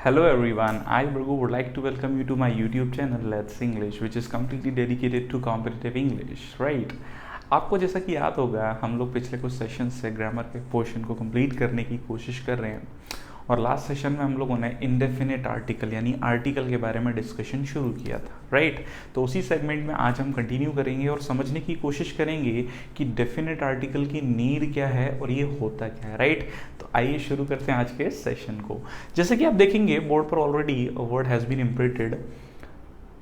Hello everyone, I Bhargav would like to welcome you to my YouTube channel Let's English, which is completely dedicated to competitive English, right? आपको जैसा कि याद होगा, हम लोग पिछले कुछ सेशन से ग्रामर के पोर्शन को कंप्लीट करने की कोशिश कर रहे हैं और लास्ट सेशन में हम लोगों ने इंडेफिनिट आर्टिकल यानी आर्टिकल के बारे में डिस्कशन शुरू किया था, राइट? तो उसी सेगमेंट में आज हम कंटिन्यू करेंगे और समझने की कोशिश करेंगे कि डेफिनेट आर्टिकल की नीड क्या है और ये होता क्या है, राइट? तो आइए शुरू करते हैं आज के सेशन को। जैसे कि आप देखेंगे बोर्ड पर already word has been imprinted,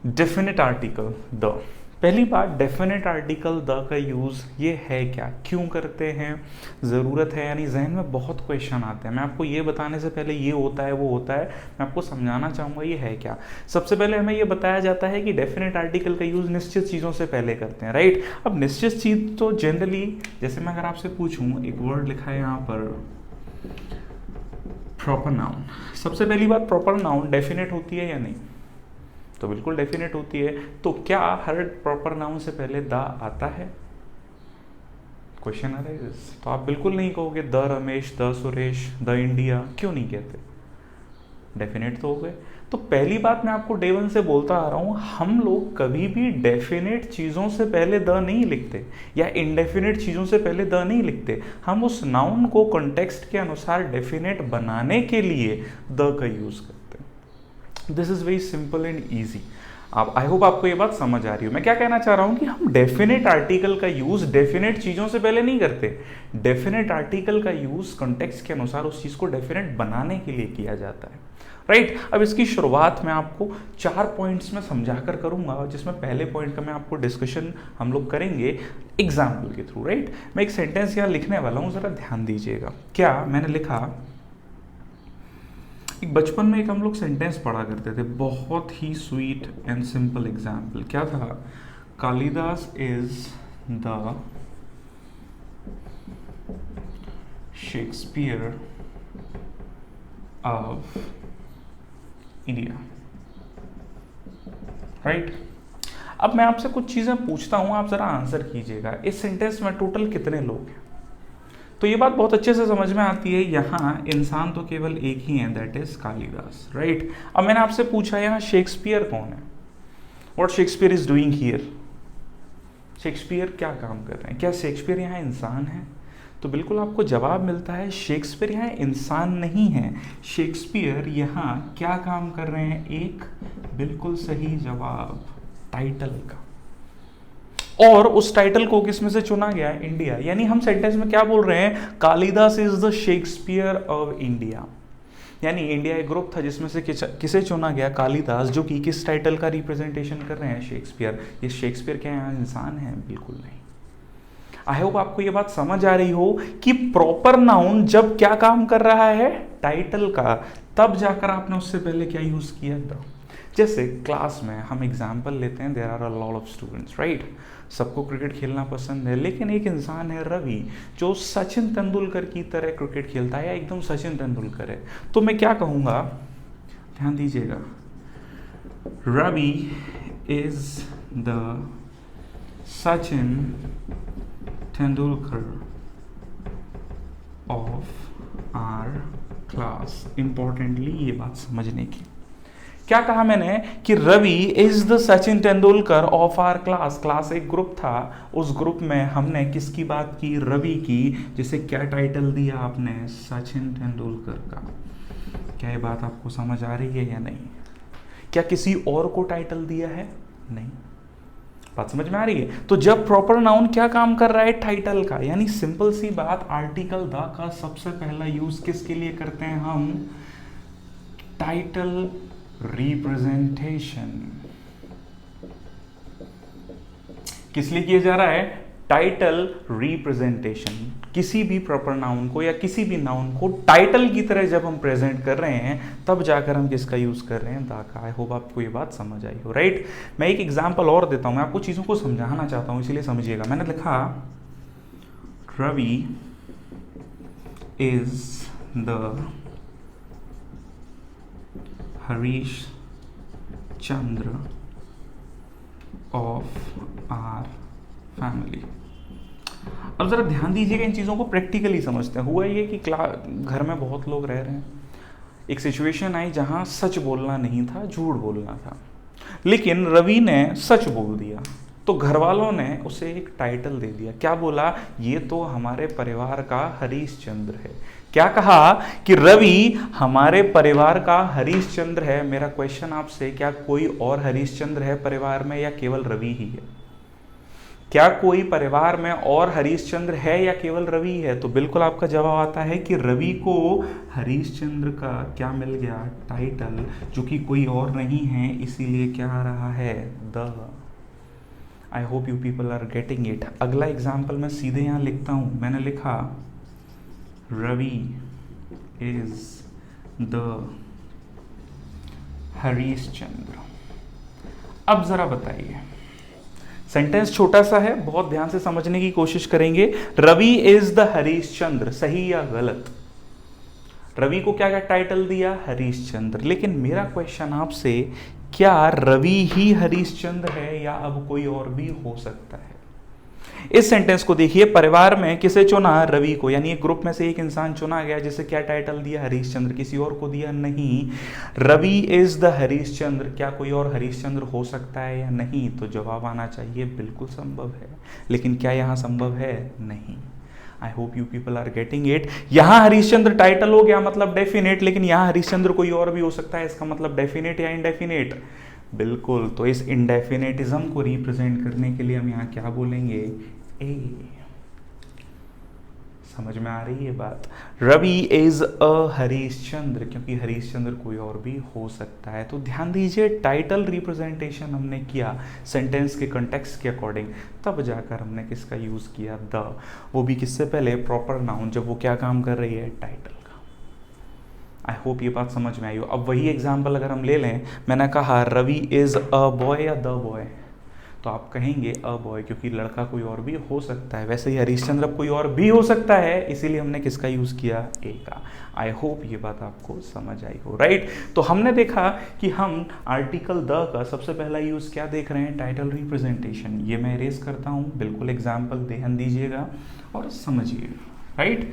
definite article the. पहली बात, डेफिनेट आर्टिकल द का यूज़ ये है क्या, क्यों करते हैं, ज़रूरत है, यानी जहन में बहुत क्वेश्चन आते हैं। मैं आपको ये बताने से पहले ये होता है वो होता है, मैं आपको समझाना चाहूँगा ये है क्या। सबसे पहले हमें ये बताया जाता है कि डेफिनेट आर्टिकल का यूज़ निश्चित चीज़ों से पहले करते हैं, राइट? अब निश्चित चीज़ तो जनरली, जैसे मैं अगर आपसे पूछूँ, एक वर्ड लिखा है यहाँ पर प्रॉपर नाउन। सबसे पहली बात, प्रॉपर नाउन डेफिनेट होती है या नहीं? तो बिल्कुल डेफिनेट होती है। तो क्या हर प्रॉपर नाउन से पहले द आता है? क्वेश्चन आ रहा है। तो आप बिल्कुल नहीं कहोगे the Ramesh, the Suresh, the India, क्यों नहीं कहते? डेफिनेट तो हो गए। तो पहली बात मैं आपको डे वन से बोलता आ रहा हूं, हम लोग कभी भी डेफिनेट चीज़ों से पहले द नहीं लिखते या इनडेफिनेट चीज़ों से पहले द नहीं लिखते। हम उस नाउन को कॉन्टेक्स्ट के अनुसार डेफिनेट बनाने के लिए द का यूज़ करते हैं। This is very simple and easy. आप, आई होप आपको ये बात समझ आ रही हो। मैं क्या कहना चाह रहा हूँ कि हम डेफिनेट आर्टिकल का यूज़ डेफिनेट चीज़ों से पहले नहीं करते। डेफिनेट आर्टिकल का यूज़ कॉन्टेक्स्ट के अनुसार उस चीज़ को डेफिनेट बनाने के लिए किया जाता है, राइट? अब इसकी शुरुआत मैं आपको 4 पॉइंट्स में समझा कर करूँगा, जिसमें पहले पॉइंट का मैं आपको डिस्कशन हम लोग करेंगे एग्जाम्पल के थ्रू, राइट? मैं एक सेंटेंस यहाँ लिखने वाला हूँ, ज़रा ध्यान दीजिएगा। क्या मैंने लिखा, एक बचपन में एक हम लोग सेंटेंस पढ़ा करते थे, बहुत ही स्वीट एंड सिंपल एग्जाम्पल। क्या था? Kalidas is the Shakespeare of India, right? अब मैं आपसे कुछ चीज़ें पूछता हूँ, आप ज़रा आंसर कीजिएगा। इस सेंटेंस में टोटल कितने लोग हैं? तो ये बात बहुत अच्छे से समझ में आती है, यहाँ इंसान तो केवल एक ही है, दैट इज कालिदास, राइट? अब मैंने आपसे पूछा यहाँ शेक्सपियर कौन है? What Shakespeare is doing here? Shakespeare क्या काम कर रहे हैं? क्या शेक्सपियर यहाँ इंसान है? तो बिल्कुल आपको जवाब मिलता है, शेक्सपियर यहाँ इंसान नहीं है। शेक्सपियर यहाँ क्या काम कर रहे हैं? एक बिल्कुल सही जवाब, टाइटल का। और उस टाइटल को किस में से चुना गया? इंडिया। यानी हम सेंटेंस में क्या बोल रहे हैं? Kalidas is the Shakespeare of India. यानी इंडिया एक ग्रुप था जिसमें से किसे चुना गया? कालिदास, जो कि किस टाइटल का रिप्रेजेंटेशन कर रहे हैं? शेक्सपियर। ये शेक्सपियर क्या यहाँ इंसान है? बिल्कुल नहीं। आई होप आपको ये बात समझ आ रही हो कि प्रॉपर नाउन जब क्या काम कर रहा है? टाइटल का, तब जाकर आपने उससे पहले क्या यूज किया? द। जैसे क्लास में हम एग्जाम्पल लेते हैं, there are a lot of students, right? सबको क्रिकेट खेलना पसंद है, लेकिन एक इंसान है रवि, जो सचिन तेंदुलकर की तरह क्रिकेट खेलता है या एकदम सचिन तेंदुलकर है। तो मैं क्या कहूँगा? ध्यान दीजिएगा, Ravi is the Sachin Tendulkar of our class. Importantly ये बात समझने की, क्या कहा मैंने कि Ravi is the Sachin Tendulkar of our class. Class एक ग्रुप था, उस ग्रुप में हमने किसकी बात की? रवि की, जिसे क्या टाइटल दिया आपने? सचिन तेंदुलकर का। क्या ये बात आपको समझ आ रही है या नहीं? क्या किसी और को टाइटल दिया है? नहीं। बात समझ में आ रही है? तो जब प्रॉपर नाउन क्या काम कर रहा है? टाइटल का। यानी सिंपल सी बात, आर्टिकल द का सबसे पहला यूज किसके लिए करते हैं हम? Title representation. किस लिए किया जा रहा है? Title representation. किसी भी प्रॉपर नाउन को या किसी भी नाउन को टाइटल की तरह जब हम प्रेजेंट कर रहे हैं, तब जाकर हम किसका यूज कर रहे हैं? द का। आई होप आपको ये बात समझ आई हो, राइट? मैं एक एग्जांपल और देता हूं, मैं आपको चीजों को समझाना चाहता हूं, इसलिए समझिएगा। मैंने लिखा, Ravi is the Harish Chandra of our family. अब जरा ध्यान दीजिएगा, इन चीज़ों को प्रैक्टिकली समझते हैं। हुआ ये कि घर में बहुत लोग रह रहे हैं, एक सिचुएशन आई जहां सच बोलना नहीं था, झूठ बोलना था, लेकिन रवि ने सच बोल दिया, तो घर वालों ने उसे एक टाइटल दे दिया। क्या बोला? ये तो हमारे परिवार का हरीशचंद्र है। क्या कहा? कि रवि हमारे परिवार का हरीशचंद्र है। मेरा क्वेश्चन आपसे, क्या कोई और हरीशचंद्र है परिवार में या केवल रवि ही है? क्या कोई परिवार में और हरीशचंद्र है या केवल रवि है? तो बिल्कुल आपका जवाब आता है कि रवि को हरीशचंद्र का क्या मिल गया? टाइटल, जो कि कोई और नहीं है, इसीलिए क्या आ रहा है? The. I hope you people are getting it. अगला एग्जाम्पल मैं सीधे यहां लिखता हूं। मैंने लिखा रवि इज द हरीशचंद्र। अब जरा बताइए, सेंटेंस छोटा सा है, बहुत ध्यान से समझने की कोशिश करेंगे। रवि इज द हरीशचंद्र, सही या गलत? रवि को क्या क्या टाइटल दिया? हरीशचंद्र। लेकिन मेरा क्वेश्चन आपसे, क्या रवि ही हरीशचंद्र है या अब कोई और भी हो सकता है? इस सेंटेंस को देखिए, परिवार में किसे चुना? रवि को, यानी एक ग्रुप में से एक इंसान चुना गया जिसे क्या टाइटल दिया? हरीशचंद्र। किसी और को दिया? नहीं। Ravi is the Harishchandra. क्या कोई और हरीशचंद्र हो सकता है या नहीं? तो जवाब आना चाहिए बिल्कुल संभव है। लेकिन क्या यहां संभव है? नहीं। I hope you people are getting it. यहां हरीशचंद्र टाइटल हो गया मतलब डेफिनेट, लेकिन यहां हरीशचंद्र कोई और भी हो सकता है। इसका मतलब डेफिनेट या इनडेफिनेट? बिल्कुल। तो इस इंडेफिनेटिज्म को रिप्रेजेंट करने के लिए हम यहाँ क्या बोलेंगे? ए। समझ में आ रही है बात? रवि इज अ हरीशचंद्र, क्योंकि हरीशचंद्र कोई और भी हो सकता है। तो ध्यान दीजिए, टाइटल रिप्रेजेंटेशन हमने किया सेंटेंस के कंटेक्स्ट के अकॉर्डिंग, तब जाकर हमने किसका यूज किया? द। वो भी किससे पहले? प्रॉपर नाउन, जब वो क्या काम कर रही है? टाइटल। आई होप ये बात समझ में आई हो। अब वही एग्जाम्पल अगर हम ले लें, मैंने कहा रवि इज अ बॉय या द बॉय, तो आप कहेंगे अ बॉय, क्योंकि लड़का कोई और भी हो सकता है। वैसे ही हरीशचंद्र कोई और भी हो सकता है, इसीलिए हमने किसका यूज किया? ए का। आई होप ये बात आपको समझ आई हो, राइट? तो हमने देखा कि हम आर्टिकल द का सबसे पहला यूज क्या देख रहे हैं? Title representation. ये मैं इरेज करता हूं, बिल्कुल एग्जाम्पल ध्यान दीजिएगा और समझिएगा, राइट?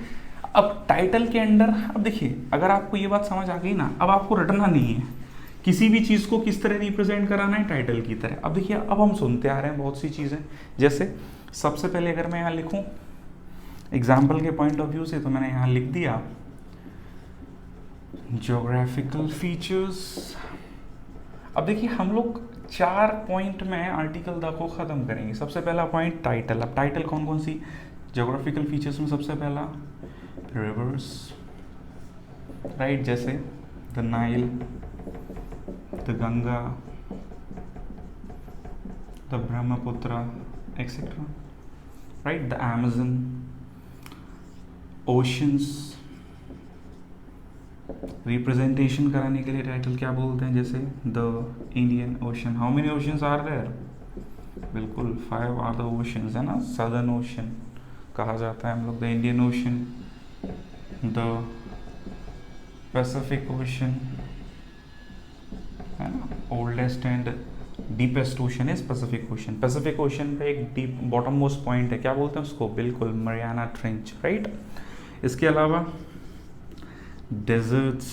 अब टाइटल के अंडर, अब देखिए, अगर आपको ये बात समझ आ गई ना, अब आपको रटना नहीं है किसी भी चीज़ को किस तरह रिप्रेजेंट कराना है? टाइटल की तरह। अब देखिए, अब हम सुनते आ रहे हैं बहुत सी चीज़ें, जैसे सबसे पहले अगर मैं यहाँ लिखूँ एग्जाम्पल के पॉइंट ऑफ व्यू से, तो मैंने यहाँ लिख दिया ज्योग्राफिकल फीचर्स। अब देखिए, हम लोग 4 पॉइंट में आर्टिकल द को ख़त्म करेंगे। सबसे पहला पॉइंट टाइटल। अब टाइटल कौन कौन सी? ज्योग्राफिकल फीचर्स में सबसे पहला रिवर्स, राइट? जैसे the Nile, the Ganga, the Brahmaputra, etcetera, right? The Amazon, oceans. Representation कराने के लिए टाइटल क्या बोलते हैं? जैसे the Indian ocean. How many oceans are there? बिल्कुल 5 आर द ओशंस, है ना? सदर्न ओशन कहा जाता है हम लोग the Indian ocean, the Pacific ocean, है ना? Oldest and deepest ocean is Pacific ocean. Pacific ocean पे एक डीप बॉटम मोस्ट पॉइंट है, क्या बोलते हैं उसको? बिल्कुल मरियाना ट्रेंच, राइट? इसके अलावा डेजर्ट्स,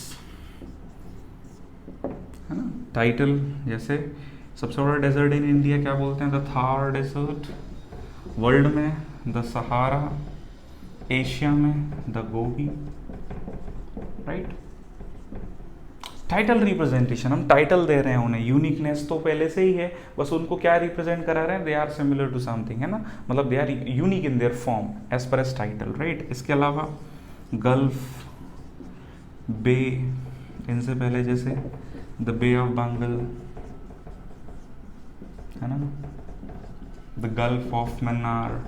है ना? टाइटल जैसे सबसे बड़ा डेजर्ट इन इंडिया क्या बोलते हैं? The Thar desert. वर्ल्ड में द सहारा, एशिया में the Gobi, right? Title representation, हम टाइटल दे रहे हैं उन्हें। यूनिकनेस तो पहले से ही है, बस उनको क्या रिप्रेजेंट करा रहे हैं? They are similar to something, है ना? मतलब they are unique in their form as per as title, right? इसके अलावा गल्फ, बे, इनसे पहले जैसे द बे ऑफ बंगाल, है ना? The gulf of Mannar.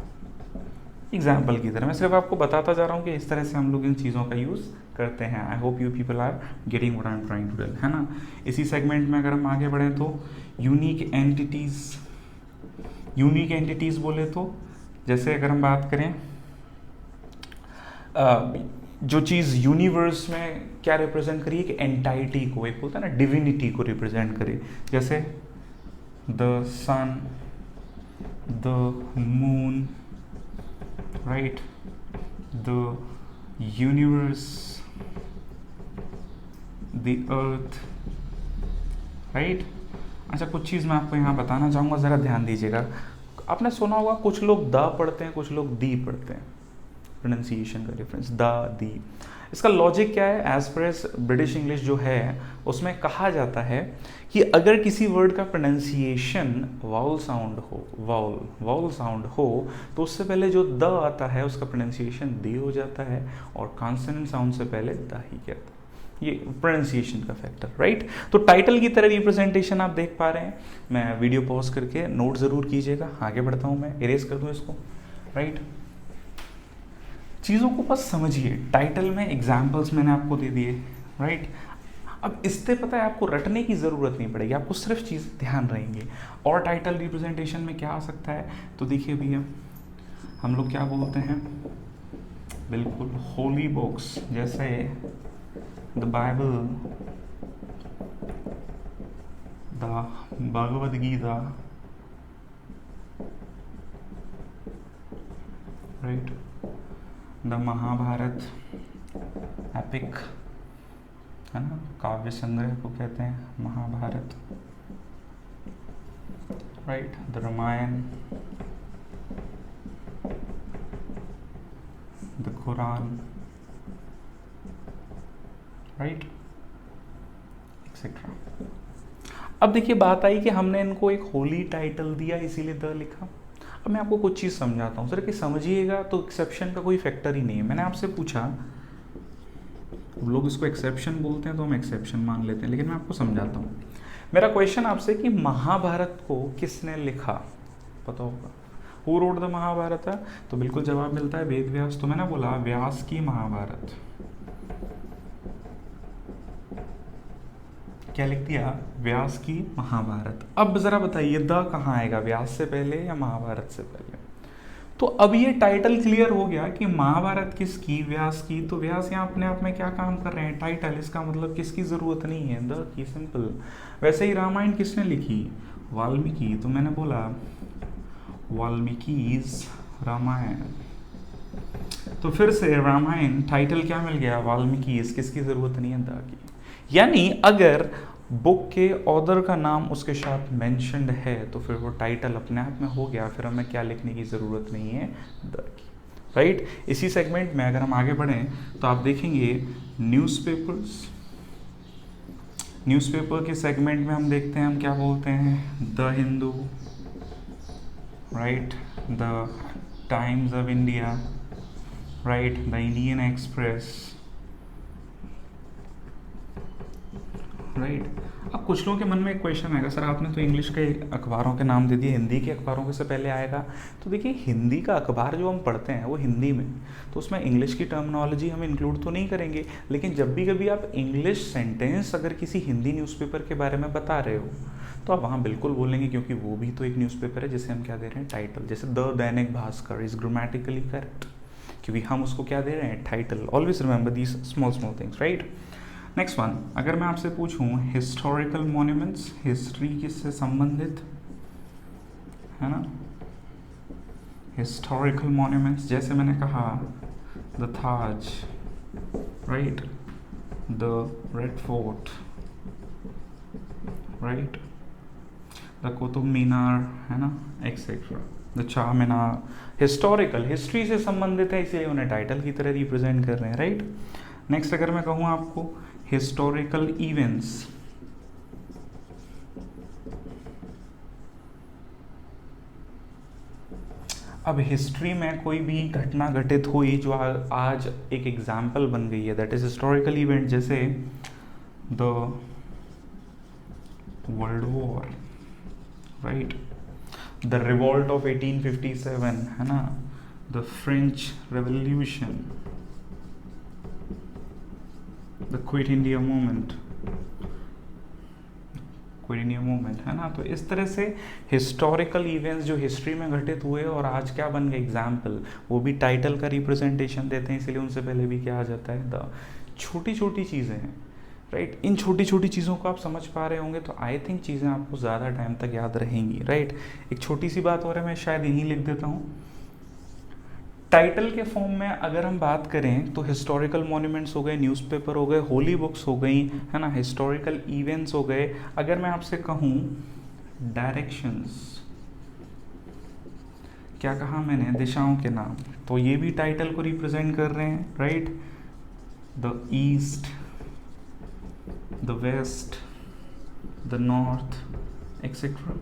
Example की तरह मैं सिर्फ आपको बताता जा रहा हूँ कि इस तरह से हम लोग इन चीज़ों का यूज़ करते हैं। I hope you people are getting what I am trying to tell, है ना? इसी सेगमेंट में अगर हम आगे बढ़ें तो यूनिक एंटिटीज़। यूनिक एंटिटीज़ बोले तो जैसे अगर हम बात करें जो चीज़ यूनिवर्स में क्या रिप्रेजेंट करिए? कि एंटाइटी को, एक बोलता है ना डिविनिटी को रिप्रेजेंट करे, जैसे the sun, the moon, right? The universe, the earth, right. अच्छा, कुछ चीज़ मैं आपको यहाँ बताना चाहूँगा, ज़रा ध्यान दीजिएगा। आपने सुना होगा कुछ लोग द पढ़ते हैं, कुछ लोग दी पढ़ते हैं, प्रोनाउंसिएशन का डिफरेंस, द दी। इसका लॉजिक क्या है? As per as British English जो है उसमें कहा जाता है कि अगर किसी वर्ड का प्रोनाउंसिएशन वाउल साउंड हो, वाउल साउंड हो, तो उससे पहले जो द आता है उसका प्रोनाउंसिएशन दी हो जाता है, और कॉन्सोनेंट साउंड से पहले द ही कहता है। ये प्रोनाउंसिएशन का फैक्टर, राइट। तो टाइटल की तरह रिप्रेजेंटेशन आप देख पा रहे हैं। मैं वीडियो पॉज करके नोट ज़रूर कीजिएगा। आगे बढ़ता हूँ, मैं इरेज कर दूँ इसको, राइट। चीज़ों को बस समझिए। टाइटल में एग्जाम्पल्स मैंने आपको दे दिए, राइट। अब इससे पता है आपको रटने की ज़रूरत नहीं पड़ेगी, आपको सिर्फ चीज़ ध्यान रहेंगी। और टाइटल रिप्रेजेंटेशन में क्या आ सकता है? तो देखिए भैया, हम लोग क्या बोलते हैं, बिल्कुल होली बुक्स जैसे the Bible, the Bhagavad Gita, right, the Mahabharata, epic, है ना, काव्य संग्रह को कहते हैं Mahabharata, right, the Ramayana, the Quran, right, etcetera. अब देखिए बात आई कि हमने इनको एक होली टाइटल दिया इसीलिए द लिखा। अब मैं आपको कुछ चीज़ समझाता हूँ सर, कि समझिएगा तो एक्सेप्शन का कोई फैक्टर ही नहीं है। मैंने आपसे पूछा, लोग इसको एक्सेप्शन बोलते हैं तो हम एक्सेप्शन मान लेते हैं, लेकिन मैं आपको समझाता हूँ। मेरा क्वेश्चन आपसे कि महाभारत को किसने लिखा, पता होगा, हु रोट द महाभारत है, तो बिल्कुल जवाब मिलता है वेद व्यास। तो मैंने बोला व्यास की महाभारत, क्या लिख दिया, व्यास की महाभारत। अब जरा बताइए द कहाँ आएगा, व्यास से पहले या महाभारत से पहले? तो अब ये टाइटल क्लियर हो गया कि महाभारत किसकी, व्यास की। तो व्यास यहाँ अपने आप में क्या काम कर रहे हैं, टाइटल। इसका मतलब किसकी जरूरत नहीं है, द की, सिंपल। वैसे ही रामायण किसने लिखी, वाल्मीकि। तो मैंने बोला वाल्मीकि's रामायण। तो फिर से रामायण टाइटल क्या मिल गया, वाल्मीकि's, किसकी जरूरत नहीं है, द की। यानी अगर बुक के ऑथर का नाम उसके साथ मेंशन्ड है तो फिर वो टाइटल अपने आप में हो गया, फिर हमें क्या लिखने की ज़रूरत नहीं है, द की, राइट। इसी सेगमेंट में अगर हम आगे बढ़ें तो आप देखेंगे न्यूज़पेपर्स। न्यूज़पेपर के सेगमेंट में हम देखते हैं, हम क्या बोलते हैं, the Hindu, right, the times of India, right, the Indian express, right. अब कुछ लोगों के मन में एक क्वेश्चन आएगा, सर आपने तो इंग्लिश के अखबारों के नाम दे दिए, हिंदी के अखबारों के से पहले आएगा। तो देखिए हिंदी का अखबार जो हम पढ़ते हैं वो हिंदी में, तो उसमें इंग्लिश की टर्मिनोलॉजी हम इंक्लूड तो नहीं करेंगे, लेकिन जब भी कभी आप इंग्लिश सेंटेंस अगर किसी हिंदी न्यूज़पेपर के बारे में बता रहे हो तो आप वहाँ बिल्कुल बोलेंगे, क्योंकि वो भी तो एक न्यूज़पेपर है जिसे हम क्या दे रहे हैं, टाइटल। जैसे the Dainik Bhaskar is grammatically correct, क्योंकि हम उसको क्या दे रहे हैं, title. Always remember these small things, right. Next one, अगर मैं आपसे पूछूं हिस्टोरिकल मॉन्यूमेंट्स, हिस्ट्री किससे संबंधित है ना, हिस्टोरिकल मॉन्यूमेंट्स, जैसे मैंने कहा the Taj, right, the Red Fort, right, the Qutub Minar, है ना, एक्सेट्रा, द चार मीनार। हिस्टोरिकल, हिस्ट्री से संबंधित है, इसीलिए उन्हें टाइटल की तरह रिप्रेजेंट कर रहे हैं, राइट। नेक्स्ट अगर मैं कहूँ आपको हिस्टोरिकल इवेंट्स, अब हिस्ट्री में कोई भी घटना घटित हुई जो आज एक एग्जाम्पल बन गई है, दैट इज हिस्टोरिकल इवेंट। जैसे the world war, right, the revolt of 1857, है ना, the French revolution, the quit India movement, है ना। तो इस तरह से हिस्टोरिकल इवेंट्स जो हिस्ट्री में घटित हुए और आज क्या बन गए एग्जाम्पल, वो भी टाइटल का रिप्रेजेंटेशन देते हैं, इसलिए उनसे पहले भी क्या आ जाता है, द। छोटी छोटी चीज़ें हैं, राइट। इन छोटी छोटी चीज़ों को आप समझ पा रहे होंगे तो आई थिंक चीज़ें आपको ज़्यादा टाइम तक याद रहेंगी, राइट। एक छोटी सी बात और है, मैं शायद यहीं लिख देता हूँ, टाइटल के फॉर्म में अगर हम बात करें तो हिस्टोरिकल मॉन्यूमेंट्स हो गए, न्यूज़पेपर हो गए, होली बुक्स हो गई, है ना, हिस्टोरिकल इवेंट्स हो गए। अगर मैं आपसे कहूँ डायरेक्शंस, क्या कहा मैंने, दिशाओं के नाम, तो ये भी टाइटल को रिप्रेजेंट कर रहे हैं, right. The east, the west, the north, etcetera,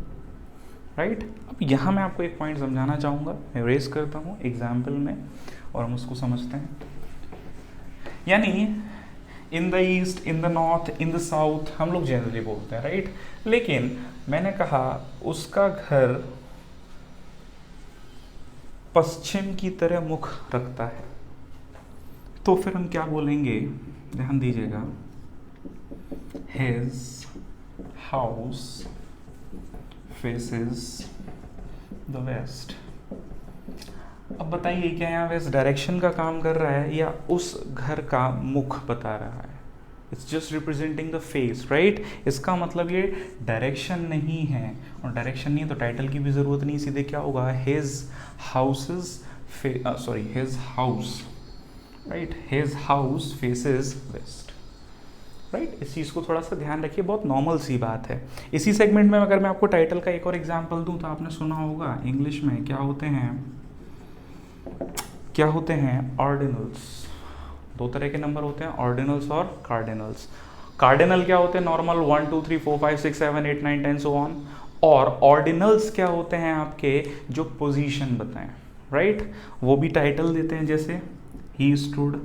right. अब यहाँ मैं आपको एक पॉइंट समझाना चाहूँगा, मैं रेस करता हूँ एग्जाम्पल में और हम उसको समझते हैं। यानी in the east, in the north, in the south हम लोग जनरली बोलते हैं, राइट। लेकिन मैंने कहा उसका घर पश्चिम की तरह मुख रखता है, तो फिर हम क्या बोलेंगे, ध्यान दीजिएगा, His house faces the west। अब बताइए क्या यहाँ वेस्ट डायरेक्शन का काम कर रहा है या उस घर का मुख बता रहा है? It's just representing the face, right. इसका मतलब ये डायरेक्शन नहीं है, और डायरेक्शन नहीं है तो टाइटल की भी ज़रूरत नहीं, सीधे क्या होगा, his house, right, his house faces west, right. इस चीज़ को थोड़ा सा ध्यान रखिए, बहुत नॉर्मल सी बात है। इसी सेगमेंट में अगर मैं आपको टाइटल का एक और एग्जांपल दूं तो आपने सुना होगा इंग्लिश में क्या होते हैं ऑर्डिनल्स। दो तरह के नंबर होते हैं, ऑर्डिनल्स और कार्डिनल्स। कार्डिनल क्या होते हैं, नॉर्मल 1 2 3 4 5 6 7 8 9 10 सो ऑन, और ऑर्डिनल्स क्या होते हैं आपके जो पोजीशन बताएं, राइट। वो भी टाइटल देते हैं, जैसे he stood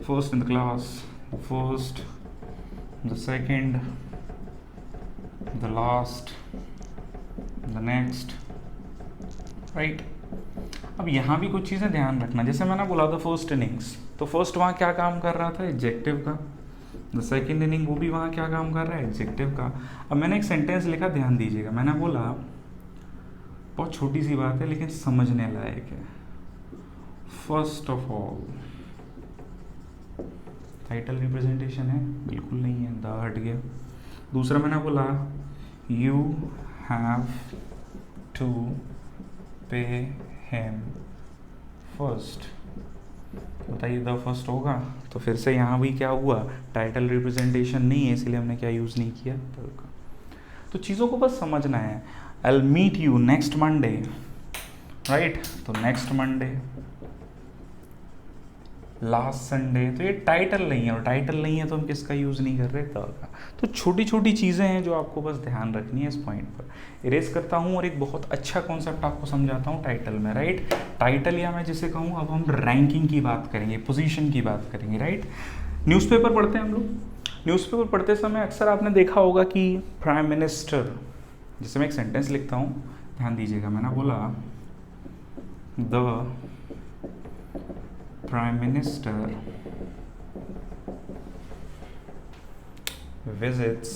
first in the class, first, the second, the last, the next, right। अब यहाँ भी कुछ चीज़ें ध्यान रखना, जैसे मैंने बोला था फर्स्ट इनिंग्स, तो फर्स्ट वहाँ क्या काम कर रहा था, एडजेक्टिव का। द सेकेंड इनिंग वो भी वहाँ क्या काम कर रहा है, एडजेक्टिव का। अब मैंने एक सेंटेंस लिखा, ध्यान दीजिएगा, मैंने बोला बहुत छोटी सी बात है लेकिन समझने लायक है। First of all title representation है, बिल्कुल नहीं है, द हट गया। दूसरा मैंने बोला you have to pay him first, बताइए द फर्स्ट होगा, तो फिर से यहाँ भी क्या हुआ, टाइटल रिप्रेजेंटेशन नहीं है, इसलिए हमने क्या यूज़ नहीं किया, द का। तो चीज़ों को बस समझना है। I will meet you next Monday, right, तो नेक्स्ट मंडे, लास्ट संडे, तो ये टाइटल नहीं है, और टाइटल नहीं है तो हम किसका यूज़ नहीं कर रहे, द का। तो छोटी छोटी चीज़ें हैं जो आपको बस ध्यान रखनी है इस पॉइंट पर। इरेज करता हूँ और एक बहुत अच्छा कॉन्सेप्ट आपको समझाता हूँ टाइटल में, राइट। टाइटल या मैं जिसे कहूँ, अब हम रैंकिंग की बात करेंगे, पोजीशन की बात करेंगे, राइट। न्यूज़पेपर पढ़ते हैं हम लोग, न्यूज़पेपर पढ़ते समय अक्सर आपने देखा होगा कि प्राइम मिनिस्टर, जिसे मैं एक सेंटेंस लिखता हूँ, ध्यान दीजिएगा, मैंने बोला the Prime Minister visits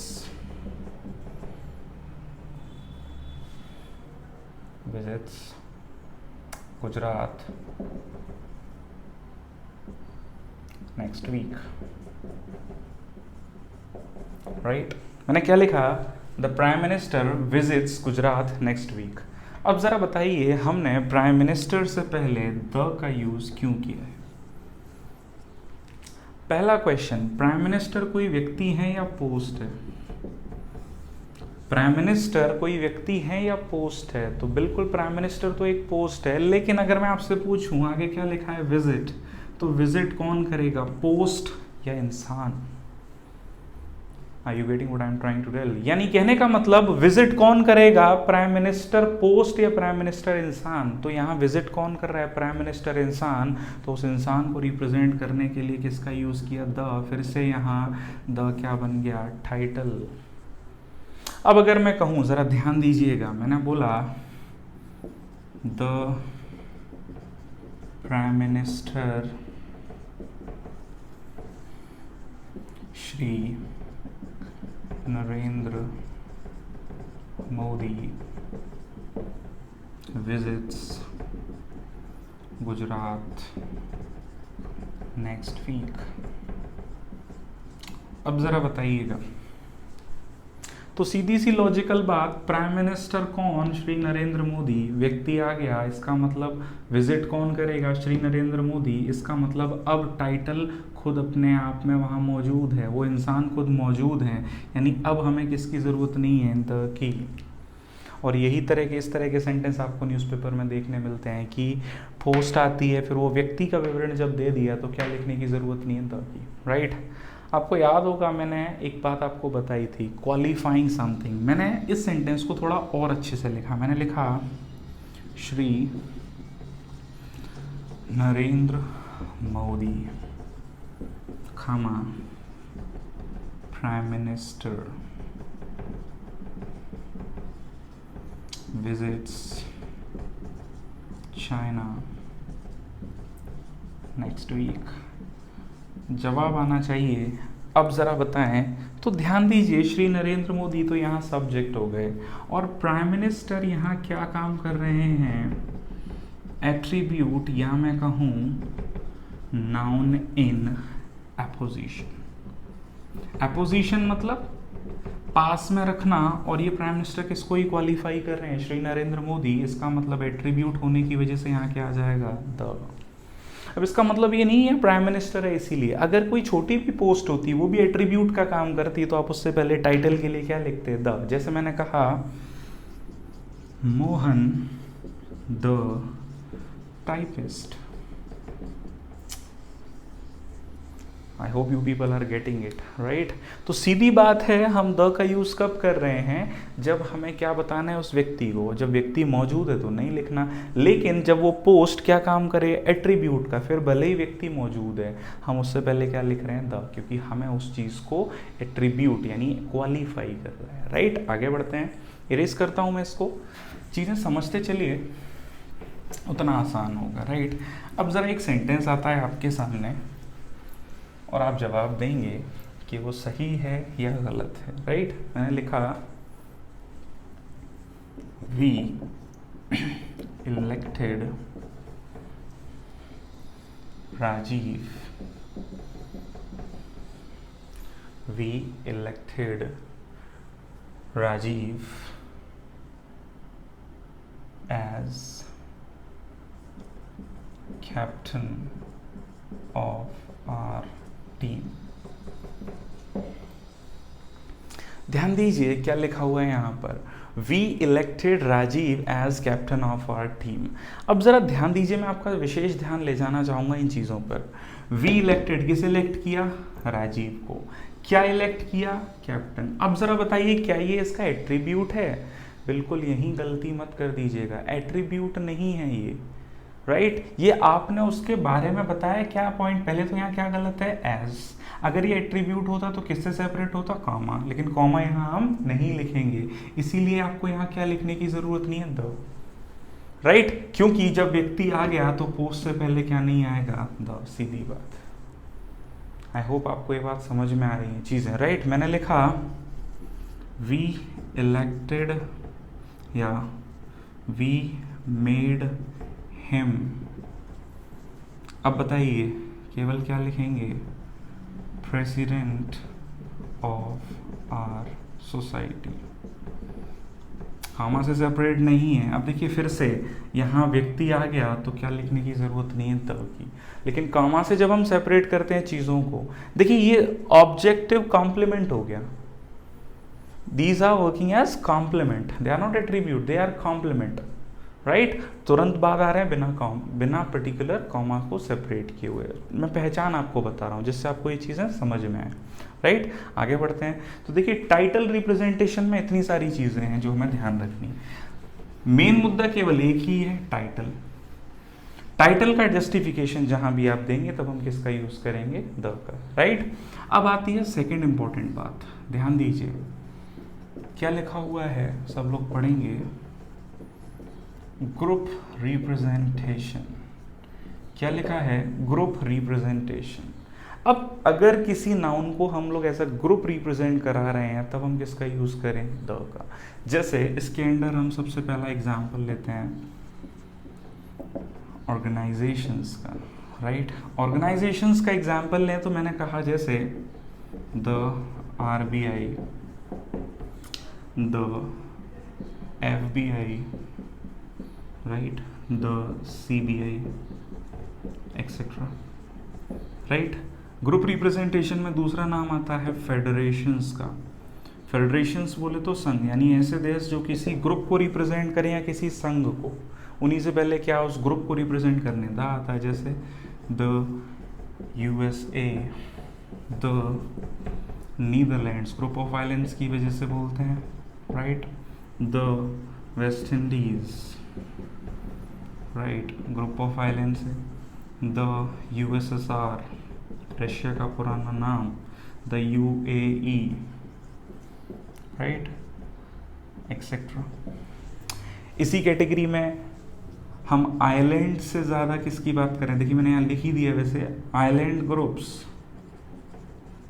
Gujarat next week, right। मैंने क्या लिखा, The Prime Minister visits Gujarat next week। अब ज़रा बताइए हमने प्राइम मिनिस्टर से पहले द का यूज़ क्यों किया है? पहला क्वेश्चन, प्राइम मिनिस्टर कोई व्यक्ति है या पोस्ट है? प्राइम मिनिस्टर कोई व्यक्ति है या पोस्ट है? तो बिल्कुल प्राइम मिनिस्टर तो एक पोस्ट है, लेकिन अगर मैं आपसे पूछूं आगे क्या लिखा है, विजिट, तो विजिट कौन करेगा, पोस्ट या इंसान? Are you getting what I am trying to tell? यानी कहने का मतलब विजिट कौन करेगा, प्राइम मिनिस्टर पोस्ट या प्राइम मिनिस्टर इंसान? तो यहाँ विजिट कौन कर रहा है, प्राइम मिनिस्टर इंसान, तो उस इंसान को रिप्रेजेंट करने के लिए किसका यूज़ किया, द। फिर से यहाँ द क्या बन गया, टाइटल। अब अगर मैं कहूँ, ज़रा ध्यान दीजिएगा, मैंने बोला the prime minister Shri Narendra Modi visits Gujarat next week. अब ज़रा बताइएगा, तो सीधी सी लॉजिकल बात, प्राइम मिनिस्टर कौन? श्री नरेंद्र मोदी। व्यक्ति आ गया, इसका मतलब विजिट कौन करेगा? श्री नरेंद्र मोदी। इसका मतलब अब टाइटल खुद अपने आप में वहाँ मौजूद है, वो इंसान खुद मौजूद है, यानी अब हमें किसकी ज़रूरत नहीं है? द की। और यही तरह के इस तरह के सेंटेंस आपको न्यूज़पेपर में देखने मिलते हैं कि पोस्ट आती है, फिर वो व्यक्ति का विवरण जब दे दिया तो क्या लिखने की ज़रूरत नहीं है? द की, राइट। आपको याद होगा मैंने एक बात आपको बताई थी, क्वालिफाइंग समथिंग। मैंने इस सेंटेंस को थोड़ा और अच्छे से लिखा। मैंने लिखा श्री नरेंद्र मोदी, खामा prime minister visits China next week। जवाब आना चाहिए। अब ज़रा बताएं, तो ध्यान दीजिए, श्री नरेंद्र मोदी तो यहाँ सब्जेक्ट हो गए, और प्राइम मिनिस्टर यहाँ क्या काम कर रहे हैं? एट्रीब्यूट, या मैं कहूँ नाउन इन एपोजिशन। एपोजिशन मतलब पास में रखना, और ये प्राइम मिनिस्टर किसको ही क्वालिफाई कर रहे हैं? श्री नरेंद्र मोदी। इसका मतलब एट्रीब्यूट होने की वजह से यहाँ क्या आ जाएगा? द। अब इसका मतलब ये नहीं है प्राइम मिनिस्टर है इसीलिए। अगर कोई छोटी भी पोस्ट होती, वो भी एट्रीब्यूट का काम करती, तो आप उससे पहले टाइटल के लिए क्या लिखते? द। जैसे मैंने कहा Mohan the typist. I hope you people are getting it, right. तो सीधी बात है, हम द का यूज़ कब कर रहे हैं? जब हमें क्या बताना है उस व्यक्ति को। जब व्यक्ति मौजूद है तो नहीं लिखना, लेकिन जब वो पोस्ट क्या काम करे? एट्रीब्यूट का, फिर भले ही व्यक्ति मौजूद है, हम उससे पहले क्या लिख रहे हैं? द, क्योंकि हमें उस चीज़ को एट्रीब्यूट यानी क्वालिफाई कर रहे हैं, राइट। आगे बढ़ते हैं, इरेज करता हूँ मैं इसको। चीज़ें समझते चलिए, उतना आसान होगा, राइट। अब ज़रा एक सेंटेंस आता है आपके सामने और आप जवाब देंगे कि वो सही है या गलत है, राइट। मैंने लिखा we elected Rajiv, we elected Rajiv as captain of our team. ध्यान दीजिए क्या लिखा हुआ है यहाँ पर, we elected Rajiv as captain of our team. अब जरा ध्यान दीजिए, मैं आपका विशेष ध्यान ले जाना चाहूंगा इन चीजों पर। वी इलेक्टेड, किसे इलेक्ट किया? राजीव को। क्या इलेक्ट किया? कैप्टन। अब जरा बताइए क्या ये इसका एट्रीब्यूट है? बिल्कुल यही गलती मत कर दीजिएगा, एट्रीब्यूट नहीं है ये, राइट। ये आपने उसके बारे में बताया क्या पॉइंट? पहले तो यहाँ क्या गलत है? एज। अगर ये एट्रीब्यूट होता तो किससे सेपरेट होता? कॉमा। लेकिन कॉमा यहाँ हम नहीं लिखेंगे, इसीलिए आपको यहाँ क्या लिखने की जरूरत नहीं है? The, right. क्योंकि जब व्यक्ति आ गया तो पोस्ट से पहले क्या नहीं आएगा? द, सीधी बात। आई होप आपको ये बात समझ में आ रही है चीजें, राइट। मैंने लिखा वी इलेक्टेड या वी मेड हिम। अब बताइए केवल क्या लिखेंगे? President of our society. Comma से सेपरेट नहीं है। अब देखिए फिर से यहाँ व्यक्ति आ गया तो क्या लिखने की जरूरत नहीं है? द की। लेकिन कॉमा से जब हम सेपरेट करते हैं चीजों को, देखिए ये ऑब्जेक्टिव कॉम्प्लीमेंट हो गया। These are working as complement, they are not attribute, they are complement, right. तुरंत बाद आ रहे हैं बिना पर्टिकुलर कॉमा को सेपरेट किए हुए। मैं पहचान आपको बता रहा हूँ जिससे आपको ये चीज़ें समझ में आए, राइट। आगे बढ़ते हैं। तो देखिए टाइटल रिप्रेजेंटेशन में इतनी सारी चीज़ें हैं जो हमें ध्यान रखनी है। मेन मुद्दा केवल एक ही है, टाइटल। टाइटल का जस्टिफिकेशन जहां भी आप देंगे तब हम किसका यूज करेंगे? द का, राइट। अब आती है सेकेंड इंपॉर्टेंट बात, ध्यान दीजिए क्या लिखा हुआ है, सब लोग पढ़ेंगे। Group representation. क्या लिखा है? Group representation. अब अगर किसी नाउन को हम लोग ऐसा ग्रुप रिप्रेजेंट करा रहे हैं तब हम किसका यूज करें? द का। जैसे इसके अंदर हम सबसे पहला एग्जांपल लेते हैं ऑर्गेनाइजेशंस का, राइट। ऑर्गेनाइजेशंस का एग्जांपल लें तो मैंने कहा जैसे the RBI, the FBI, right, the CBI, etc. Right. Group representation में दूसरा नाम आता है फेडरेशंस का। फेडरेशंस बोले तो संघ, यानी ऐसे देश जो किसी ग्रुप को रिप्रेजेंट करें या किसी संघ को, उन्हीं से पहले क्या उस ग्रुप को रिप्रेजेंट करने दा आता है, जैसे the USA, the Netherlands, group of islands की वजह से बोलते हैं, right, the West Indies, right, group of islands है, द USSR, रशिया का पुराना नाम, द UAE, राइट, एक्सेट्रा। इसी कैटेगरी में हम आइलैंड से ज़्यादा किसकी बात करें, देखिए मैंने यहाँ लिख ही दिया वैसे, आइलैंड ग्रुप्स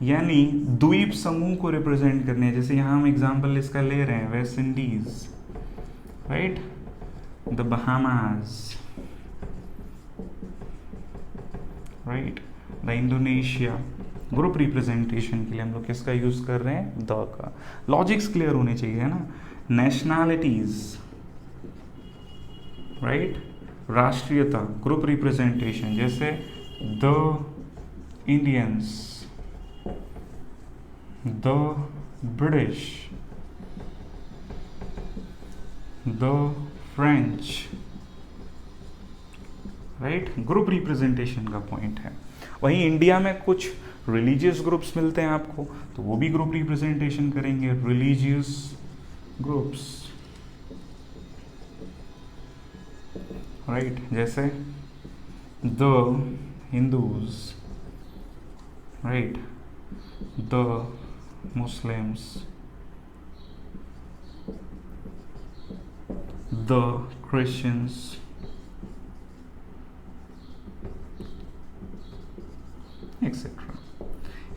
यानी द्वीप समूह को रिप्रेजेंट करने हैं। जैसे यहाँ हम एग्जाम्पल इसका ले रहे हैं, West Indies, right, the Bahamas, right, the Indonesia. Group representation के लिए हम लोग किसका यूज कर रहे हैं, द का। लॉजिक्स क्लियर होने चाहिए, है ना। नेशनैलिटीज, राइट, राष्ट्रीयता, ग्रुप रिप्रेजेंटेशन, जैसे the Indians, the British, the French, right, group representation का पॉइंट है। वहीं इंडिया में कुछ रिलीजियस ग्रुप्स मिलते हैं आपको, तो वो भी ग्रुप रिप्रेजेंटेशन करेंगे, रिलीजियस ग्रुप्स, राइट, जैसे the Hindus, right, the Muslims, the Christians, etcetera.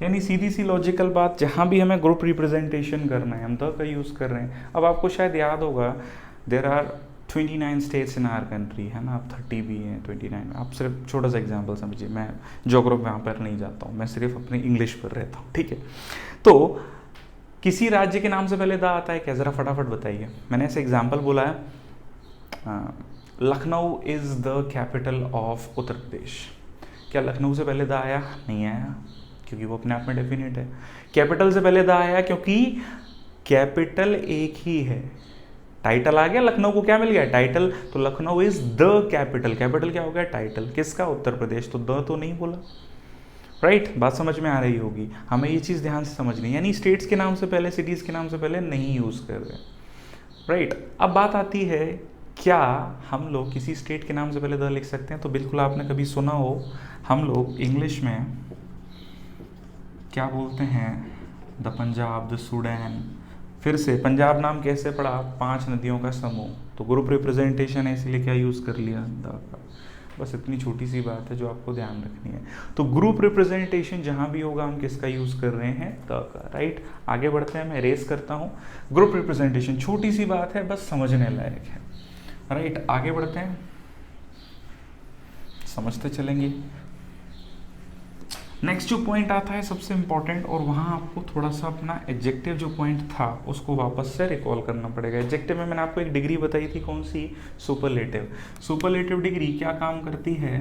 यानी सीधी सी लॉजिकल बात, जहां भी हमें ग्रुप रिप्रेजेंटेशन करना है हम द का यूज कर रहे हैं। अब आपको शायद याद होगा, there are 29 states in our country, है ना, अब 30 भी हैं, 29। आप सिर्फ छोटा सा एग्जांपल समझिए, मैं ज्योग्राफी वहाँ पर नहीं जाता हूँ, मैं सिर्फ अपने इंग्लिश पर रहता हूँ, ठीक है। तो किसी राज्य के नाम से पहले दा आता है क्या, ज़रा फटाफट बताइए। मैंने ऐसे एग्जाम्पल बोला है, Lucknow is the capital of Uttar Pradesh. क्या लखनऊ से पहले दा आया, नहीं आया, क्योंकि वो अपने आप में डेफिनेट है। कैपिटल से पहले दा आया, क्योंकि कैपिटल एक ही है। टाइटल आ गया, लखनऊ को क्या मिल गया, टाइटल, तो Lucknow is the capital. Capital क्या हो गया, टाइटल, किसका, उत्तर प्रदेश, तो द तो नहीं बोला, राइट। बात समझ में आ रही होगी, हमें ये चीज़ ध्यान से समझनी है। यानी स्टेट्स के नाम से पहले, सिटीज़ के नाम से पहले नहीं यूज़ कर रहे, राइट। अब बात आती है, क्या हम लोग किसी स्टेट के नाम से पहले द लिख सकते हैं, तो बिल्कुल आपने कभी सुना हो, हम लोग इंग्लिश में क्या बोलते हैं, द पंजाब, द सूडान। फिर से पंजाब नाम कैसे पड़ा, 5 नदियों का समूह, तो ग्रुप रिप्रेजेंटेशन है, इसलिए क्या यूज़ कर लिया, द का। बस इतनी छोटी सी बात है जो आपको ध्यान रखनी है। तो ग्रुप रिप्रेजेंटेशन जहाँ भी होगा हम किसका यूज़ कर रहे हैं, द का, राइट। आगे बढ़ते हैं, मैं रेस करता हूँ। ग्रुप रिप्रेजेंटेशन छोटी सी बात है, बस समझने लायक है, राइट। आगे बढ़ते हैं, समझते चलेंगे। नेक्स्ट जो पॉइंट आता है सबसे इंपॉर्टेंट, और वहाँ आपको थोड़ा सा अपना एडजेक्टिव जो पॉइंट था उसको वापस से रिकॉल करना पड़ेगा। एडजेक्टिव में मैंने आपको एक डिग्री बताई थी, कौन सी, सुपरलेटिव। सुपरलेटिव डिग्री क्या काम करती है,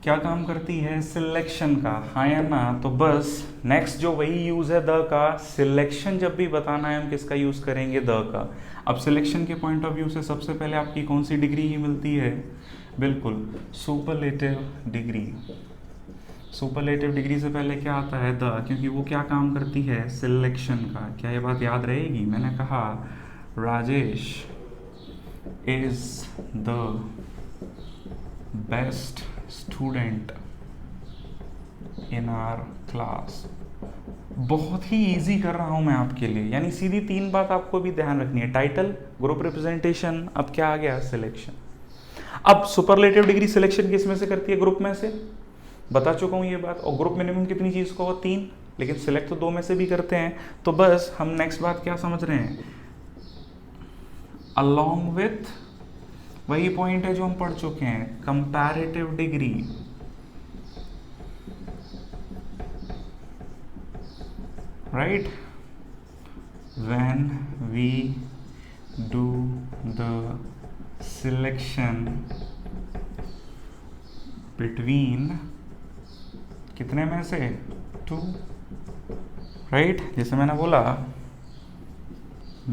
क्या काम करती है, सिलेक्शन का, हाँ या ना। तो बस नेक्स्ट जो वही यूज़ है द का, सिलेक्शन जब भी बताना है हम किसका यूज़ करेंगे, द का। अब सिलेक्शन के पॉइंट ऑफ व्यू से सबसे पहले आपकी कौन सी डिग्री ही मिलती है, बिल्कुल सुपरलेटिव डिग्री। सुपरलेटिव डिग्री से पहले क्या आता है, द, क्योंकि वो क्या काम करती है, सिलेक्शन का। क्या ये बात याद रहेगी, मैंने कहा Rajesh is the best student in our class. बहुत ही इजी कर रहा हूं मैं आपके लिए, यानी सीधी 3 बात आपको भी ध्यान रखनी है, टाइटल, ग्रुप रिप्रेजेंटेशन, अब क्या आ गया, सिलेक्शन। अब सुपरलेटिव डिग्री सिलेक्शन किस में से करती है, ग्रुप में से, बता चुका हूँ ये बात। और ग्रुप मिनिमम कितनी चीज़ को, 3, लेकिन सिलेक्ट तो 2 में से भी करते हैं। तो बस हम नेक्स्ट बात क्या समझ रहे हैं, अलॉन्ग विथ, वही पॉइंट है जो हम पढ़ चुके हैं, comparative degree, right, when we do the selection between कितने में से 2, राइट। जैसे मैंने बोला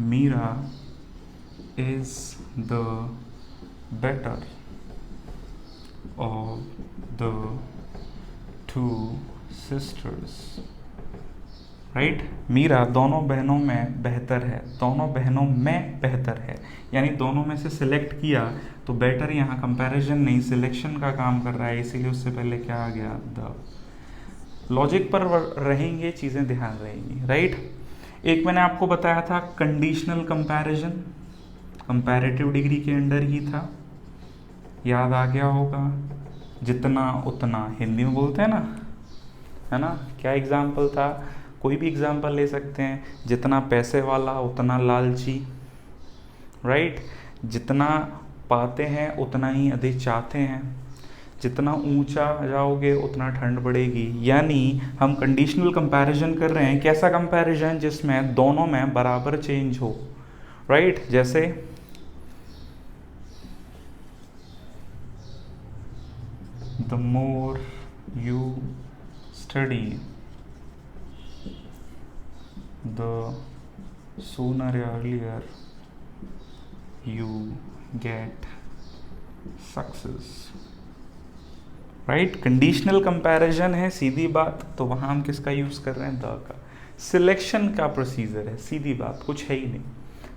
Meera is the better of the 2 sisters, right. Meera दोनों बहनों में बेहतर है, दोनों बहनों में बेहतर है, यानी दोनों में से सिलेक्ट किया तो बेटर यहाँ कंपैरिजन नहीं सिलेक्शन का काम कर रहा है, इसीलिए उससे पहले क्या आ गया द। लॉजिक पर रहेंगे चीज़ें, ध्यान रहेंगी, राइट। एक मैंने आपको बताया था कंडीशनल कंपैरिजन, कंपैरेटिव डिग्री के अंडर ही था, याद आ गया होगा। जितना उतना हिंदी में बोलते हैं ना, है ना। क्या एग्जाम्पल था, कोई भी एग्जाम्पल ले सकते हैं। जितना पैसे वाला उतना लालची, राइट। जितना पाते हैं उतना ही अधिक चाहते हैं, जितना ऊंचा जाओगे उतना ठंड बढ़ेगी। यानी हम कंडीशनल कंपैरिजन कर रहे हैं, कैसा कंपैरिजन, जिसमें दोनों में बराबर चेंज हो, राइट। जैसे the more you study the sooner or earlier you get success, right. Conditional comparison है, सीधी बात, तो वहां हम किसका यूज कर रहे हैं, द का। सिलेक्शन का प्रोसीजर है, सीधी बात, कुछ है ही नहीं।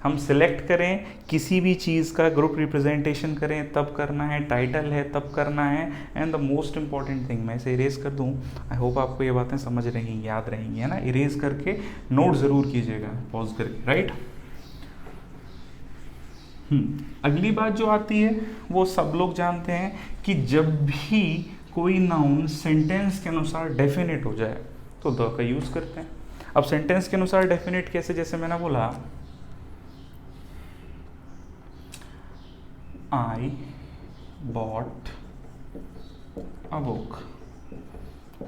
हम सिलेक्ट करें किसी भी चीज़ का, ग्रुप रिप्रेजेंटेशन करें तब करना है, टाइटल है तब करना है। And the most important thing, मैं इसे इरेज कर दूं, आई होप आपको ये बातें समझ रहेंगी, याद रहेंगी, है ना। इरेज करके नोट ज़रूर कीजिएगा पॉज करके, राइट। अगली बात जो आती है वो सब लोग जानते हैं कि जब भी कोई नाउन सेंटेंस के अनुसार डेफिनेट हो जाए तो द का यूज़ करते हैं। अब सेंटेंस के अनुसार डेफिनेट कैसे, जैसे मैंने बोला I bought a book,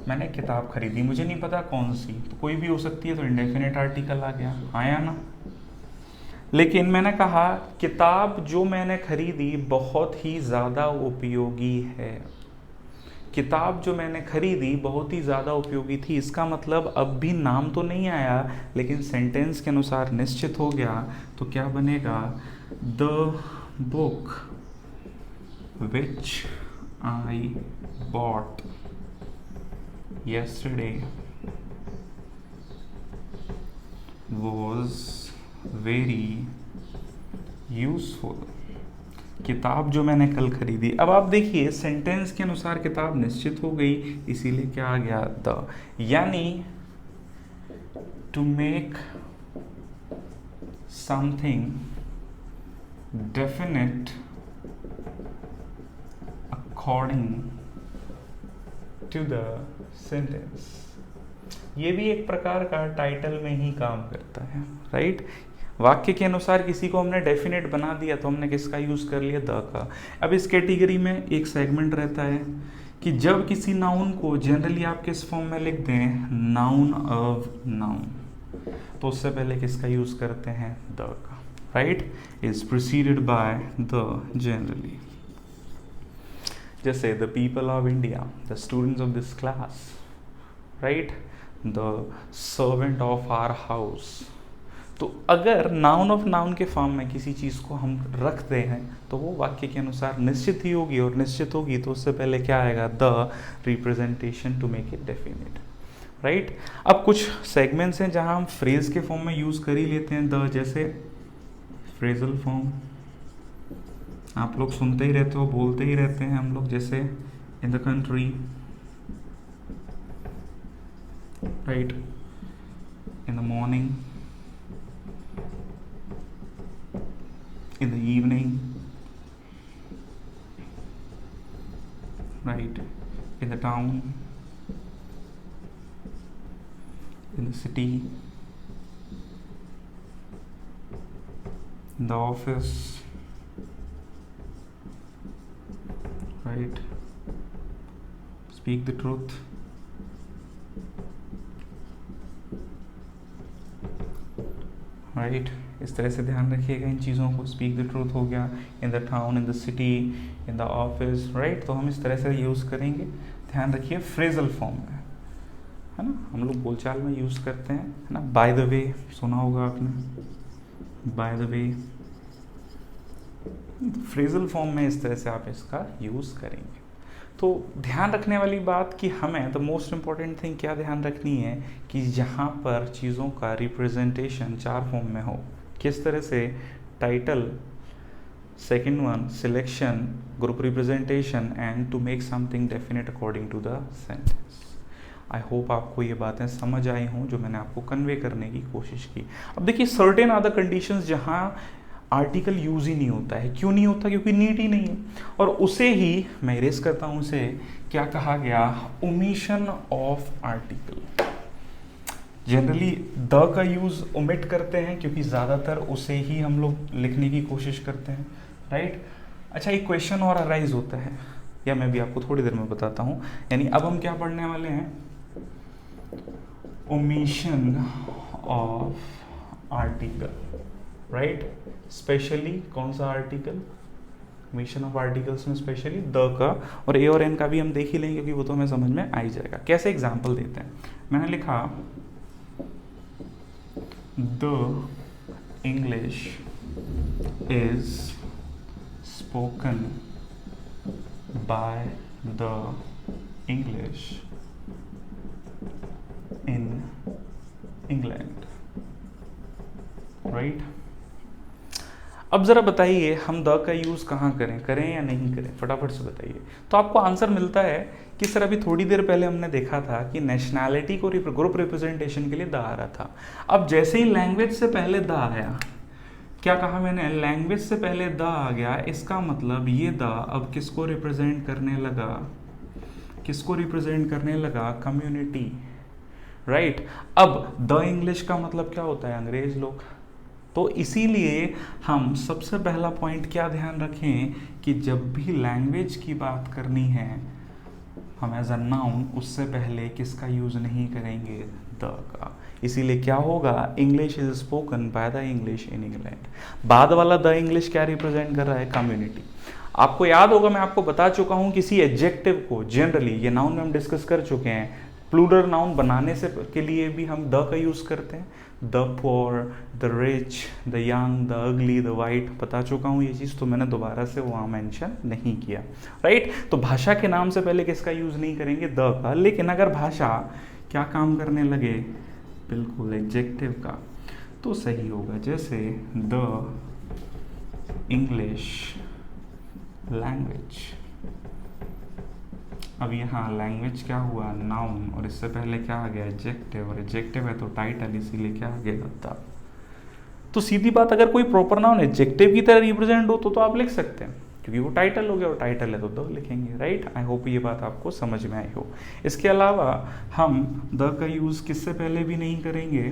मैंने किताब खरीदी, मुझे नहीं पता कौन सी, तो कोई भी हो सकती है, तो इंडेफिनिट आर्टिकल आ गया, आया ना। लेकिन मैंने कहा किताब जो मैंने खरीदी बहुत ही ज़्यादा उपयोगी है, किताब जो मैंने खरीदी बहुत ही ज़्यादा उपयोगी थी। इसका मतलब अब भी नाम तो नहीं आया, लेकिन सेंटेंस के अनुसार निश्चित हो गया, तो क्या बनेगा, the book which I bought yesterday was very useful, किताब जो मैंने कल खरीदी। अब आप देखिए सेंटेंस के अनुसार किताब निश्चित हो गई, इसीलिए क्या आ गया, द। यानी to make something definite according to the sentence, ये भी एक प्रकार का टाइटल में ही काम करता है, राइट। वाक्य के अनुसार किसी को हमने डेफिनेट बना दिया तो हमने किसका यूज कर लिया, द का। अब इस कैटेगरी में एक सेगमेंट रहता है कि जब किसी नाउन को जनरली आप किस फॉर्म में लिख दें, नाउन ऑफ नाउन, तो उससे पहले किसका यूज करते हैं, द का, right, is preceded by the generally. जैसे the people of India, the students of this class, right, the servant of our house. तो अगर नाउन ऑफ नाउन के फॉर्म में किसी चीज़ को हम रखते हैं तो वो वाक्य के अनुसार निश्चित ही होगी, और निश्चित होगी तो उससे पहले क्या आएगा, the representation to make it definite, right. अब कुछ सेगमेंट्स हैं जहां हम फ्रेज के फॉर्म में यूज़ कर ही लेते हैं द, जैसे फ्रेजल फॉर्म आप लोग सुनते ही रहते हो, बोलते ही रहते हैं हम लोग, जैसे in the country, right, in the morning, in the evening, right, in the town, in the city, in the office, right, speak the truth, right, इस तरह से ध्यान रखिएगा इन चीज़ों को। स्पीक द ट्रूथ हो गया, in the town, in the city, in the office, right, तो हम इस तरह से यूज़ करेंगे। ध्यान रखिए फ्रेजल फॉर्म में, है ना, हम लोग बोलचाल में यूज़ करते हैं, है ना। बाय द वे सुना होगा आपने, by the way, phrasal form में इस तरह से आप इसका यूज़ करेंगे। तो ध्यान रखने वाली बात कि हमें द मोस्ट इम्पॉर्टेंट थिंग क्या ध्यान रखनी है कि यहाँ पर चीज़ों का रिप्रेजेंटेशन 4 फॉर्म में हो। किस तरह से? Title, second one selection, group representation and to make something definite according to the sentence. I hope आपको ये बातें समझ आई हों जो मैंने आपको कन्वे करने की कोशिश की। अब देखिए सर्टेन आर द कंडीशंस जहाँ आर्टिकल यूज ही नहीं होता है। क्यों नहीं होता? क्योंकि नीड ही नहीं है, और उसे ही मैं इरेज करता हूं, उसे क्या कहा गया? Omission of article. Generally the का यूज ओमिट करते हैं क्योंकि ज़्यादातर उसे ही हम लोग लिखने की कोशिश करते हैं, राइट। अच्छा, एक क्वेश्चन और अराइज होता है, या मैं भी आपको थोड़ी देर में बताता हूं। यानी अब हम क्या पढ़ने वाले हैं? Omission of article, right. Specially कौन सा आर्टिकल? ओमिशन ऑफ आर्टिकल्स में स्पेशली द का, और ए और एन का भी हम देख ही लेंगे क्योंकि वो तो हमें समझ में आ ही जाएगा। कैसे एग्जाम्पल देते हैं? मैंने लिखा the English is spoken by the English in England, right. अब जरा बताइए हम द का यूज कहाँ करें या नहीं करें? फटाफट से बताइए। तो आपको आंसर मिलता है कि सर अभी थोड़ी देर पहले हमने देखा था कि नेशनैलिटी को ग्रुप रिप्रेजेंटेशन के लिए द आ रहा था। अब जैसे ही लैंग्वेज से पहले द आया, क्या कहा मैंने? लैंग्वेज से पहले द आ गया, इसका मतलब ये द अब किसको रिप्रेजेंट करने लगा? किसको रिप्रेजेंट करने लगा? Community, right. अब द इंग्लिश का मतलब क्या होता है? अंग्रेज लोग। तो इसीलिए हम सबसे पहला पॉइंट क्या ध्यान रखें कि जब भी लैंग्वेज की बात करनी है हम एज अ नाउन, उससे पहले किसका यूज नहीं करेंगे? द का। इसीलिए क्या होगा? English is spoken by the English in England. बाद वाला द इंग्लिश क्या रिप्रेजेंट कर रहा है? कम्युनिटी। आपको याद होगा, मैं आपको बता चुका हूं, किसी एडजेक्टिव को जनरली, ये नाउन में हम डिस्कस कर चुके हैं, प्लूरल नाउन बनाने से के लिए भी हम द का यूज करते हैं। The poor, the rich, the young, the ugly, the white, बता चुका हूँ ये चीज़, तो मैंने दोबारा से वहाँ मेंशन नहीं किया, राइट। तो भाषा के नाम से पहले किसका यूज नहीं करेंगे? द का। लेकिन अगर भाषा क्या काम करने लगे? बिल्कुल एडजेक्टिव का, तो सही होगा। जैसे द इंग्लिश लैंग्वेज। अब यहाँ लैंग्वेज क्या हुआ? नाउन, और इससे पहले क्या आ गया? एडजेक्टिव, और एडजेक्टिव है तो टाइटल, इसीलिए क्या आ गया? द। तो सीधी बात, अगर कोई प्रॉपर नाउन एडजेक्टिव की तरह रिप्रेजेंट हो तो आप लिख सकते हैं, क्योंकि वो टाइटल हो गया, और टाइटल है तो द लिखेंगे, राइट। आई होप ये बात आपको समझ में आई हो। इसके अलावा हम द का यूज किससे पहले भी नहीं करेंगे?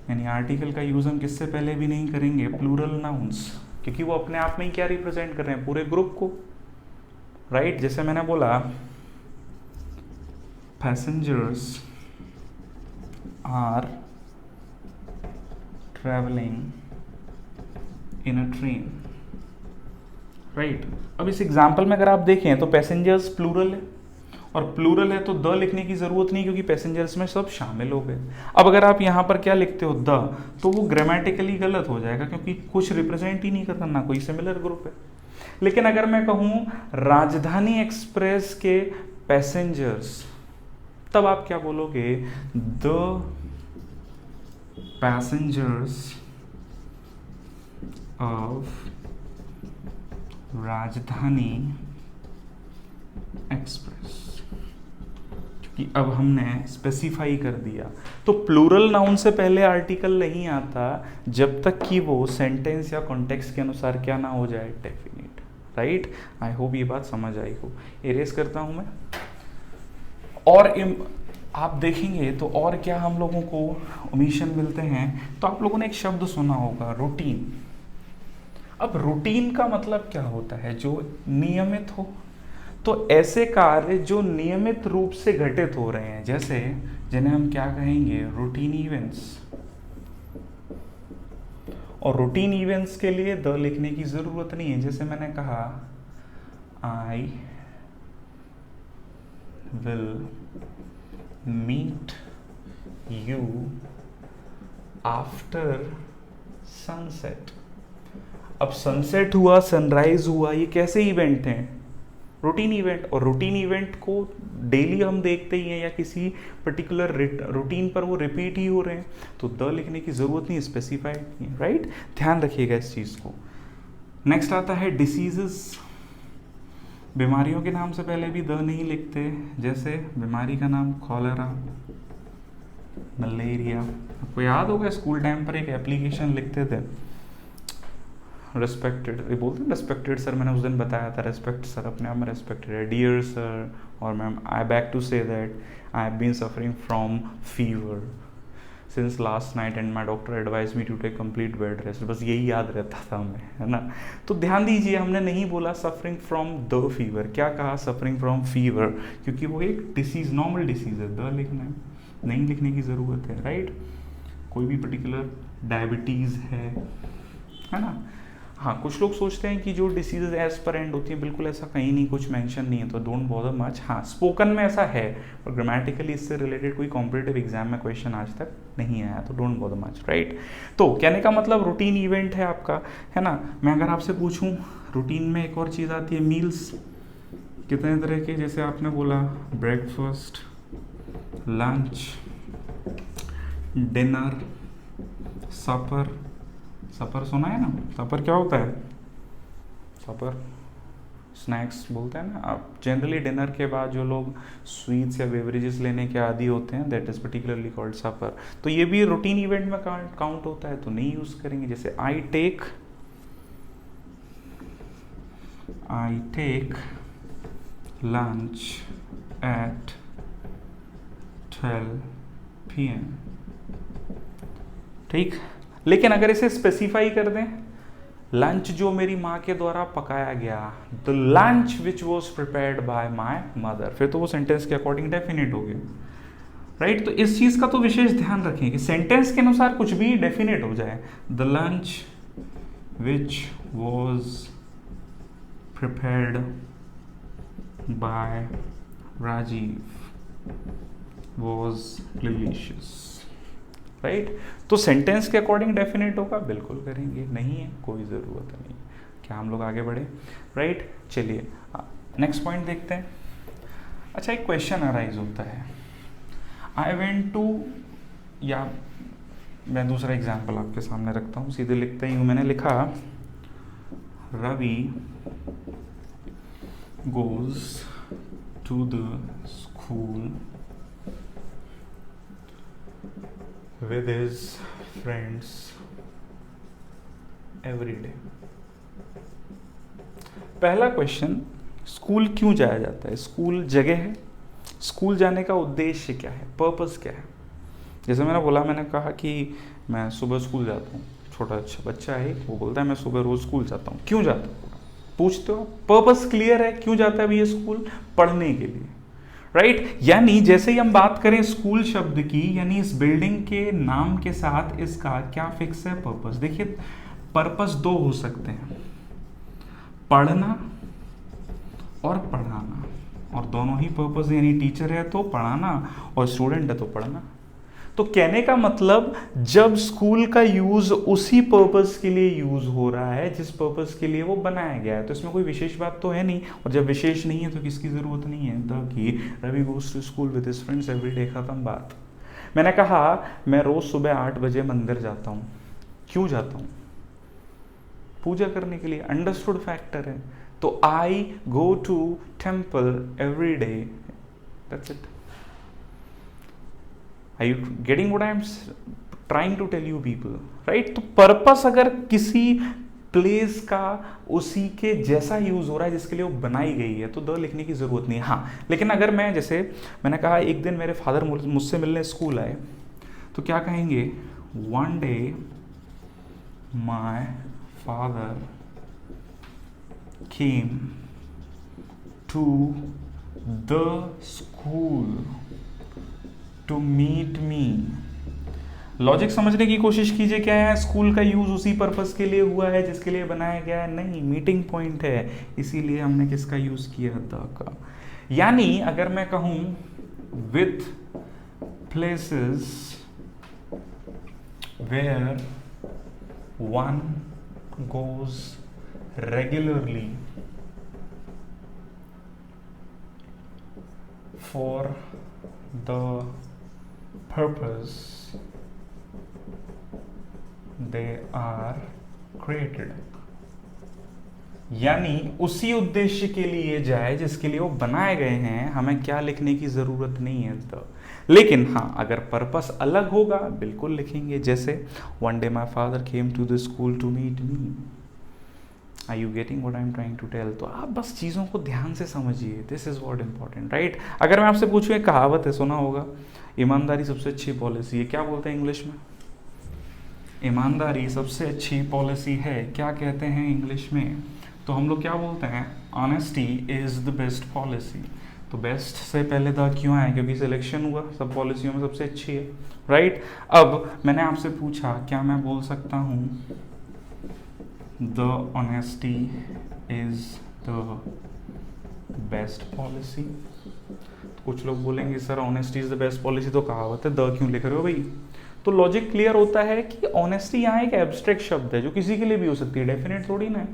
यानी आर्टिकल का यूज हम किससे पहले भी नहीं करेंगे? प्लूरल नाउन्स, क्योंकि वो अपने आप में ही क्या रिप्रेजेंट कर रहे हैं? पूरे ग्रुप को, राइट। जैसे मैंने बोला passengers are travelling in a train, right. अब इस एग्जाम्पल में अगर आप देखें तो पैसेंजर्स प्लूरल है, और प्लूरल है तो द लिखने की जरूरत नहीं, क्योंकि पैसेंजर्स में सब शामिल हो गए। अब अगर आप यहाँ पर क्या लिखते हो? द, तो वो ग्रामेटिकली गलत हो जाएगा, क्योंकि कुछ रिप्रेजेंट ही नहीं करना, ना कोई सिमिलर ग्रुप है। लेकिन अगर मैं कहूं राजधानी एक्सप्रेस के पैसेंजर्स, तब आप क्या बोलोगे? द पैसेंजर्स ऑफ राजधानी एक्सप्रेस, क्योंकि अब हमने स्पेसिफाई कर दिया। तो प्लूरल नाउन से पहले आर्टिकल नहीं आता जब तक कि वो सेंटेंस या कॉन्टेक्स्ट के अनुसार क्या ना हो जाए? Definite, right. आई होप ये बात समझ आई हो। इरेज करता हूं मैं। और आप देखेंगे तो और क्या हम लोगों को ओमिशन मिलते हैं? तो आप लोगों ने एक शब्द सुना होगा, रूटीन। अब रूटीन का मतलब क्या होता है? जो नियमित हो। तो ऐसे कार्य जो नियमित रूप से घटित हो रहे हैं, जैसे जिन्हें हम क्या कहेंगे? रूटीन इवेंट्स, और रूटीन इवेंट्स के लिए द लिखने की ज़रूरत नहीं है। जैसे मैंने कहा I will meet you after sunset. अब सनसेट हुआ, सनराइज हुआ, ये कैसे इवेंट हैं? Routine event. और रूटीन इवेंट को डेली हम देखते ही हैं या किसी पर्टिकुलर रूटीन पर वो रिपीट ही हो रहे हैं, तो द लिखने की ज़रूरत नहीं, स्पेसिफाइड नहीं है, राइट? ध्यान रखिएगा इस चीज़ को। नेक्स्ट आता है डिसीजेस। बीमारियों के नाम से पहले भी द नहीं लिखते। जैसे बीमारी का नाम कॉलेरा, मलेरिया। आपको याद होगा स्कूल टाइम पर एक एप्लीकेशन लिखते थे, रेस्पेक्टेड, ये बोलते हैं रेस्पेक्टेड सर, मैंने उस दिन बताया था रेस्पेक्ट सर अपने आप में रेस्पेक्टेड है, डियर सर और ma'am, I beg to say that I have been suffering from fever since last night and my doctor advise me to take complete bed rest. बस यही याद रहता था हमें, है ना? तो ध्यान दीजिए, हमने नहीं बोला सफरिंग फ्रॉम द फीवर, क्या कहा? सफरिंग फ्रॉम फीवर, क्योंकि वो एक डिसीज, नॉर्मल डिसीज है। द लिखना है, नहीं लिखने की ज़रूरत है, राइट? कोई भी पर्टिकुलर डायबिटीज़ है ना? हाँ, कुछ लोग सोचते हैं कि जो डिसीजेज एज पर एंड होती है, बिल्कुल ऐसा कहीं नहीं, कुछ मेंशन नहीं है, तो डोंट बॉदर मच। हाँ, स्पोकन में ऐसा है, और ग्रामेटिकली इससे रिलेटेड कोई कॉम्पिटिटिव एग्जाम में क्वेश्चन आज तक नहीं आया, तो डोंट बॉदर मच, राइट? तो कहने का मतलब रूटीन इवेंट है आपका, है ना? मैं अगर आपसे पूछूं, रूटीन में एक और चीज़ आती है, मील्स। कितने तरह के? जैसे आपने बोला ब्रेकफास्ट, लंच, डिनर, सपर। सपर सुना है ना? सपर क्या होता है? सपर स्नैक्स बोलते हैं ना। आप जनरली डिनर के बाद जो लोग स्वीट्स या बेवरेजेस लेने के आदी होते हैं, दैट इज़ पर्टिकुलरली कॉल्ड सपर। तो ये भी रूटीन इवेंट में काउंट होता है, तो नहीं यूज़ करेंगे। जैसे I take lunch at 12 PM, ठीक? लेकिन अगर इसे स्पेसिफाई कर दें, लंच जो मेरी माँ के द्वारा पकाया गया, the lunch which was prepared bye my mother, फिर तो वो सेंटेंस के अकॉर्डिंग डेफिनेट हो गया, राइट? तो इस चीज़ का तो विशेष ध्यान रखें कि सेंटेंस के अनुसार कुछ भी डेफिनेट हो जाए। The lunch which was prepared by Rajiv was delicious, right? तो सेंटेंस के अकॉर्डिंग डेफिनेट होगा, बिल्कुल करेंगे, नहीं है कोई ज़रूरत नहीं। क्या हम लोग आगे बढ़े, राइट? चलिए नेक्स्ट पॉइंट देखते हैं। अच्छा, एक क्वेश्चन अराइज होता है, आई वेंट टू, या मैं दूसरा एग्जाम्पल आपके सामने रखता हूँ, सीधे लिखता ही हूँ। मैंने लिखा Ravi goes to the school with his friends every day। पहला क्वेश्चन, स्कूल क्यों जाया जाता है? स्कूल जगह है, स्कूल जाने का उद्देश्य क्या है, पर्पस क्या है? जैसे मैंने बोला, मैंने कहा कि मैं सुबह स्कूल जाता हूँ, छोटा अच्छा बच्चा है वो बोलता है मैं सुबह रोज स्कूल जाता हूँ। क्यों जाता हूँ? पूछते हो, पर्पस क्लियर है, क्यों जाता है भैया स्कूल? पढ़ने के लिए, राइट? यानी जैसे ही हम बात करें स्कूल शब्द की, यानी इस बिल्डिंग के नाम के साथ इसका क्या फिक्स है? पर्पस। देखिए, पर्पस दो हो सकते हैं, पढ़ना और पढ़ाना, और दोनों ही पर्पस, यानी टीचर है तो पढ़ाना और स्टूडेंट है तो पढ़ना। तो कहने का मतलब, जब स्कूल का यूज उसी पर्पस के लिए यूज हो रहा है जिस पर्पस के लिए वो बनाया गया है, तो इसमें कोई विशेष बात तो है नहीं। और जब विशेष नहीं है तो किसकी जरूरत नहीं है? द की Ravi goes to school with his friends every day, खत्म बात। मैंने कहा मैं रोज सुबह 8 बजे मंदिर जाता हूँ। क्यों जाता हूँ? पूजा करने के लिए, अंडरस्टूड फैक्टर है। तो I go to temple every day, that's it. Are you getting what I am trying to tell you people, right? तो पर्पस अगर किसी प्लेस का उसी के जैसा यूज हो रहा है जिसके लिए वो बनाई गई है, तो द लिखने की जरूरत नहीं है। हाँ, लेकिन अगर मैं, जैसे मैंने कहा एक दिन मेरे फादर मुझसे मिलने स्कूल आए, तो क्या कहेंगे? One day my father came to the school to meet me logic समझने की कोशिश कीजिए, क्या है स्कूल का यूज उसी पर्पस के लिए हुआ है जिसके लिए बनाया गया है? नहीं, मीटिंग पॉइंट है, इसीलिए हमने किसका यूज किया? द का। यानी अगर मैं कहूं with places where one goes regularly for the purpose they are created, यानी उसी उद्देश्य के लिए जाए जिसके लिए वो बनाए गए हैं, हमें क्या लिखने की जरूरत नहीं है तो। लेकिन हाँ, अगर पर्पस अलग होगा बिल्कुल लिखेंगे, जैसे one day my father came to the school to meet me. Are you getting what I am trying to tell? तो आप बस चीज़ों को ध्यान से समझिए, this is what important, right? अगर मैं आपसे पूछूं, एक कहावत है, सुना होगा, ईमानदारी सबसे अच्छी पॉलिसी है। क्या बोलते हैं इंग्लिश में? ईमानदारी सबसे अच्छी पॉलिसी है। क्या कहते हैं इंग्लिश में? तो हम लोग क्या बोलते हैं? Honesty is the best policy. तो बेस्ट से पहले द क्यों आया? क्योंकि सिलेक्शन हुआ, सब पॉलिसियों में सबसे अच्छी है, राइट? अब मैंने आपसे पूछा, क्या मैं बोल सकता हूँ the honesty is the best policy? कुछ लोग बोलेंगे sir honesty is the best policy तो कहावत है, द क्यों लिख रहे हो भाई? तो लॉजिक क्लियर होता है कि ऑनेस्टी यहाँ एक एब्स्ट्रैक्ट शब्द है जो किसी के लिए भी हो सकती है, डेफिनेट थोड़ी ना है,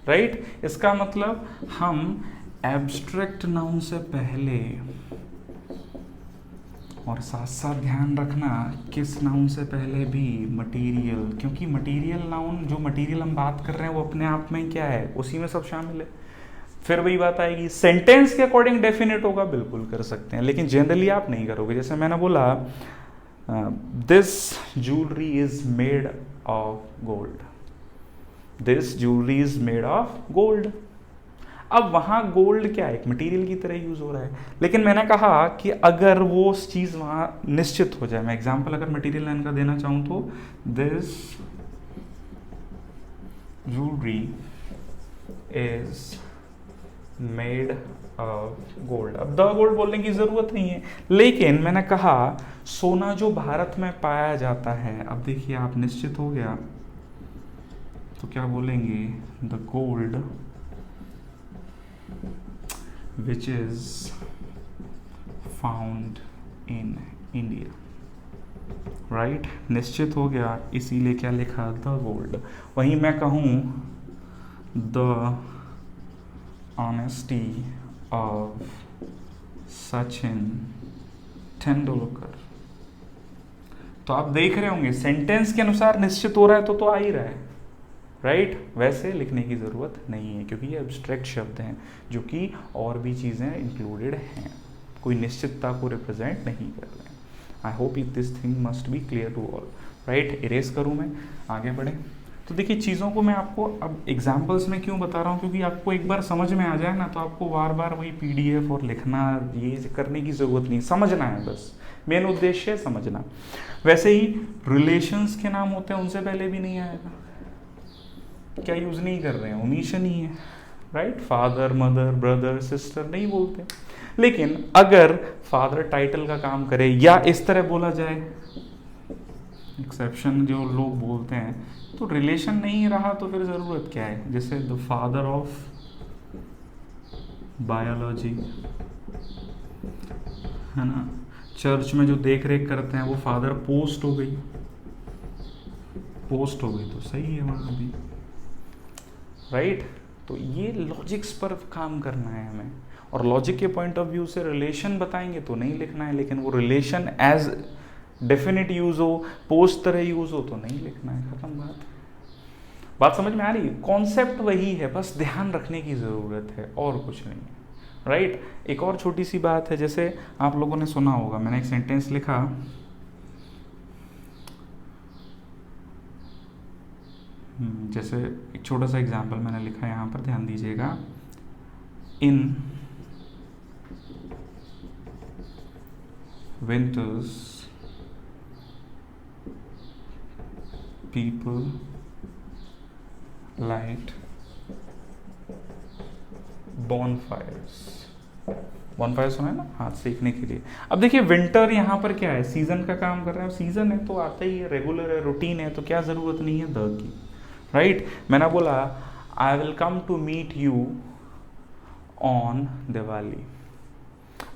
राइट? इसका मतलब हम एब्स्ट्रैक्ट नाउन से पहले, और साथ साथ ध्यान रखना किस नाउन से पहले भी, मटीरियल, क्योंकि मटीरियल नाउन, जो मटीरियल हम बात कर रहे हैं वो अपने आप में क्या है? उसी में सब शामिल है। फिर वही बात आएगी, सेंटेंस के अकॉर्डिंग डेफिनेट होगा, बिल्कुल कर सकते हैं, लेकिन जनरली आप नहीं करोगे। जैसे मैंने बोला this jewellery is made of gold, this jewellery is made of gold. अब वहां गोल्ड क्या है? एक मटेरियल की तरह यूज हो रहा है, लेकिन मैंने कहा कि अगर वो चीज वहां निश्चित हो जाए, मैं एग्जांपल अगर मटेरियल लाइन का देना चाहूं तो this jewellery is made of gold. अब द गोल्ड बोलने की जरूरत नहीं है, लेकिन मैंने कहा सोना जो भारत में पाया जाता है। अब देखिए आप, निश्चित हो गया तो क्या बोलेंगे? The gold which is found in India, right? निश्चित हो गया, इसीलिए क्या लिखा? The gold. वहीं मैं कहूँ the honesty of Sachin Tendulkar, तो आप देख रहे होंगे सेंटेंस के अनुसार निश्चित हो रहा है तो आ ही रहा है, राइट? वैसे लिखने की ज़रूरत नहीं है क्योंकि ये एब्स्ट्रैक्ट शब्द हैं जो कि और भी चीज़ें इंक्लूडेड हैं, कोई निश्चितता को रिप्रेजेंट नहीं कर रहे हैं। I hope this thing must be clear to all, right? Erase करूँ मैं, आगे बढ़े। तो देखिए चीज़ों को मैं आपको अब एग्जाम्पल्स में क्यों बता रहा हूँ, क्योंकि आपको एक बार समझ में आ जाए ना तो आपको बार बार वही PDF और लिखना ये करने की ज़रूरत नहीं, समझना है बस, मेन उद्देश्य है समझना। वैसे ही रिलेशंस के नाम होते हैं, उनसे पहले भी नहीं आएगा, क्या यूज नहीं कर रहे हैं? ओमिशन ही है, right? Father, mother, brother, sister नहीं बोलते। लेकिन अगर फादर टाइटल का काम करे या इस तरह बोला जाए, एक्सेप्शन जो लोग बोलते हैं, तो रिलेशन नहीं रहा तो फिर जरूरत क्या है? जैसे द फादर ऑफ बायोलॉजी, है ना? चर्च में जो देख रेख करते हैं वो फादर पोस्ट हो गई, पोस्ट हो गई तो सही है वहां भी, राइट? तो ये लॉजिक्स पर काम करना है हमें, और लॉजिक के पॉइंट ऑफ व्यू से रिलेशन बताएंगे तो नहीं लिखना है, लेकिन वो रिलेशन एज डेफिनेट यूज हो, पोस्ट तरह यूज हो तो नहीं लिखना है, खत्म बात समझ में आ रही है? कॉन्सेप्ट वही है, बस ध्यान रखने की ज़रूरत है और कुछ नहीं है, राइट? एक और छोटी सी बात है, जैसे आप लोगों ने सुना होगा, मैंने एक सेंटेंस लिखा, जैसे एक छोटा सा एग्जाम्पल मैंने लिखा यहाँ पर, ध्यान दीजिएगा। In winters people light bonfires bonfire सुना है ना, हाथ सेकने के लिए। अब देखिए विंटर यहाँ पर क्या है, सीजन का काम कर रहा है, सीजन है तो आता ही है, रेगुलर है, रूटीन है, तो क्या ज़रूरत नहीं है द की, राइट। मैंने बोला I will come to meet you on Diwali.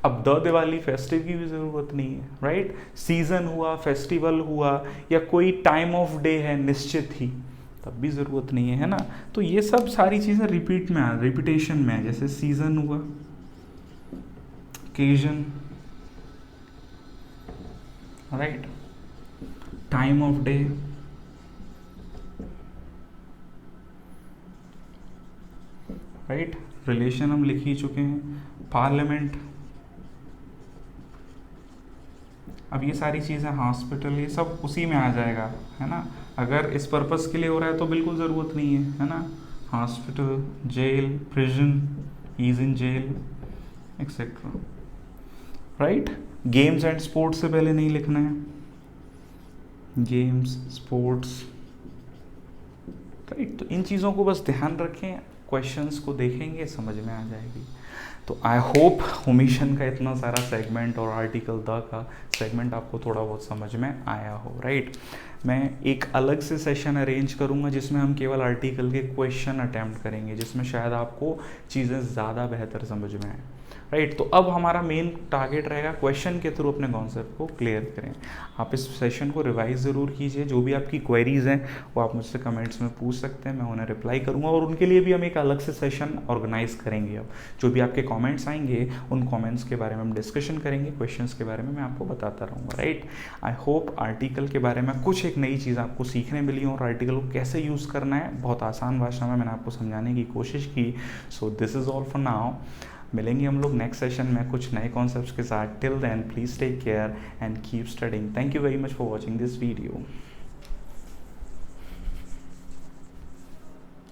अब द दिवाली फेस्टिव की भी ज़रूरत नहीं है, राइट। सीजन हुआ, फेस्टिवल हुआ, या कोई टाइम ऑफ डे है निश्चित ही, तब भी ज़रूरत नहीं है ना। तो ये सब सारी चीज़ें रिपीट में आ, रिपीटेशन में है। जैसे सीजन हुआ, occasion, right, time of day, right, relation हम लिख ही चुके हैं, पार्लियामेंट। अब ये सारी चीज़ें, हॉस्पिटल, ये सब उसी में आ जाएगा, है ना। अगर इस पर्पस के लिए हो रहा है तो बिल्कुल ज़रूरत नहीं है ना। Hospital, jail, prison, is in jail, etcetera, right. Games and sports से पहले नहीं लिखना है, गेम्स, स्पोर्ट्स, राइट। तो इन चीज़ों को बस ध्यान रखें, क्वेश्चंस को देखेंगे, समझ में आ जाएगी। तो आई होप ओमिशन का इतना सारा सेगमेंट और आर्टिकल द का सेगमेंट आपको थोड़ा बहुत समझ में आया हो, राइट। मैं एक अलग से सेशन अरेंज करूंगा जिसमें हम केवल आर्टिकल के क्वेश्चन अटैम्प्ट करेंगे, जिसमें शायद आपको चीज़ें ज़्यादा बेहतर समझ में आए, राइट। तो अब हमारा मेन टारगेट रहेगा क्वेश्चन के थ्रू अपने कॉन्सेप्ट को क्लियर करें। आप इस सेशन को रिवाइज ज़रूर कीजिए, जो भी आपकी क्वेरीज हैं वो आप मुझसे कमेंट्स में पूछ सकते हैं, मैं उन्हें रिप्लाई करूंगा, और उनके लिए भी हम एक अलग से सेशन ऑर्गेनाइज करेंगे। अब जो भी आपके कमेंट्स आएंगे उन कमेंट्स के बारे में हम डिस्कशन करेंगे, क्वेश्चंस के बारे में मैं आपको बताता रहूँगा, राइट। आई होप आर्टिकल के बारे में कुछ एक नई चीज़ आपको सीखने मिली और आर्टिकल को कैसे यूज़ करना है बहुत आसान भाषा में मैंने आपको समझाने की कोशिश की। So this is all for now. मिलेंगे हम लोग नेक्स्ट सेशन में कुछ नए कॉन्सेप्ट्स के साथ। Till then please take care and keep studying. Thank you very much for watching this video.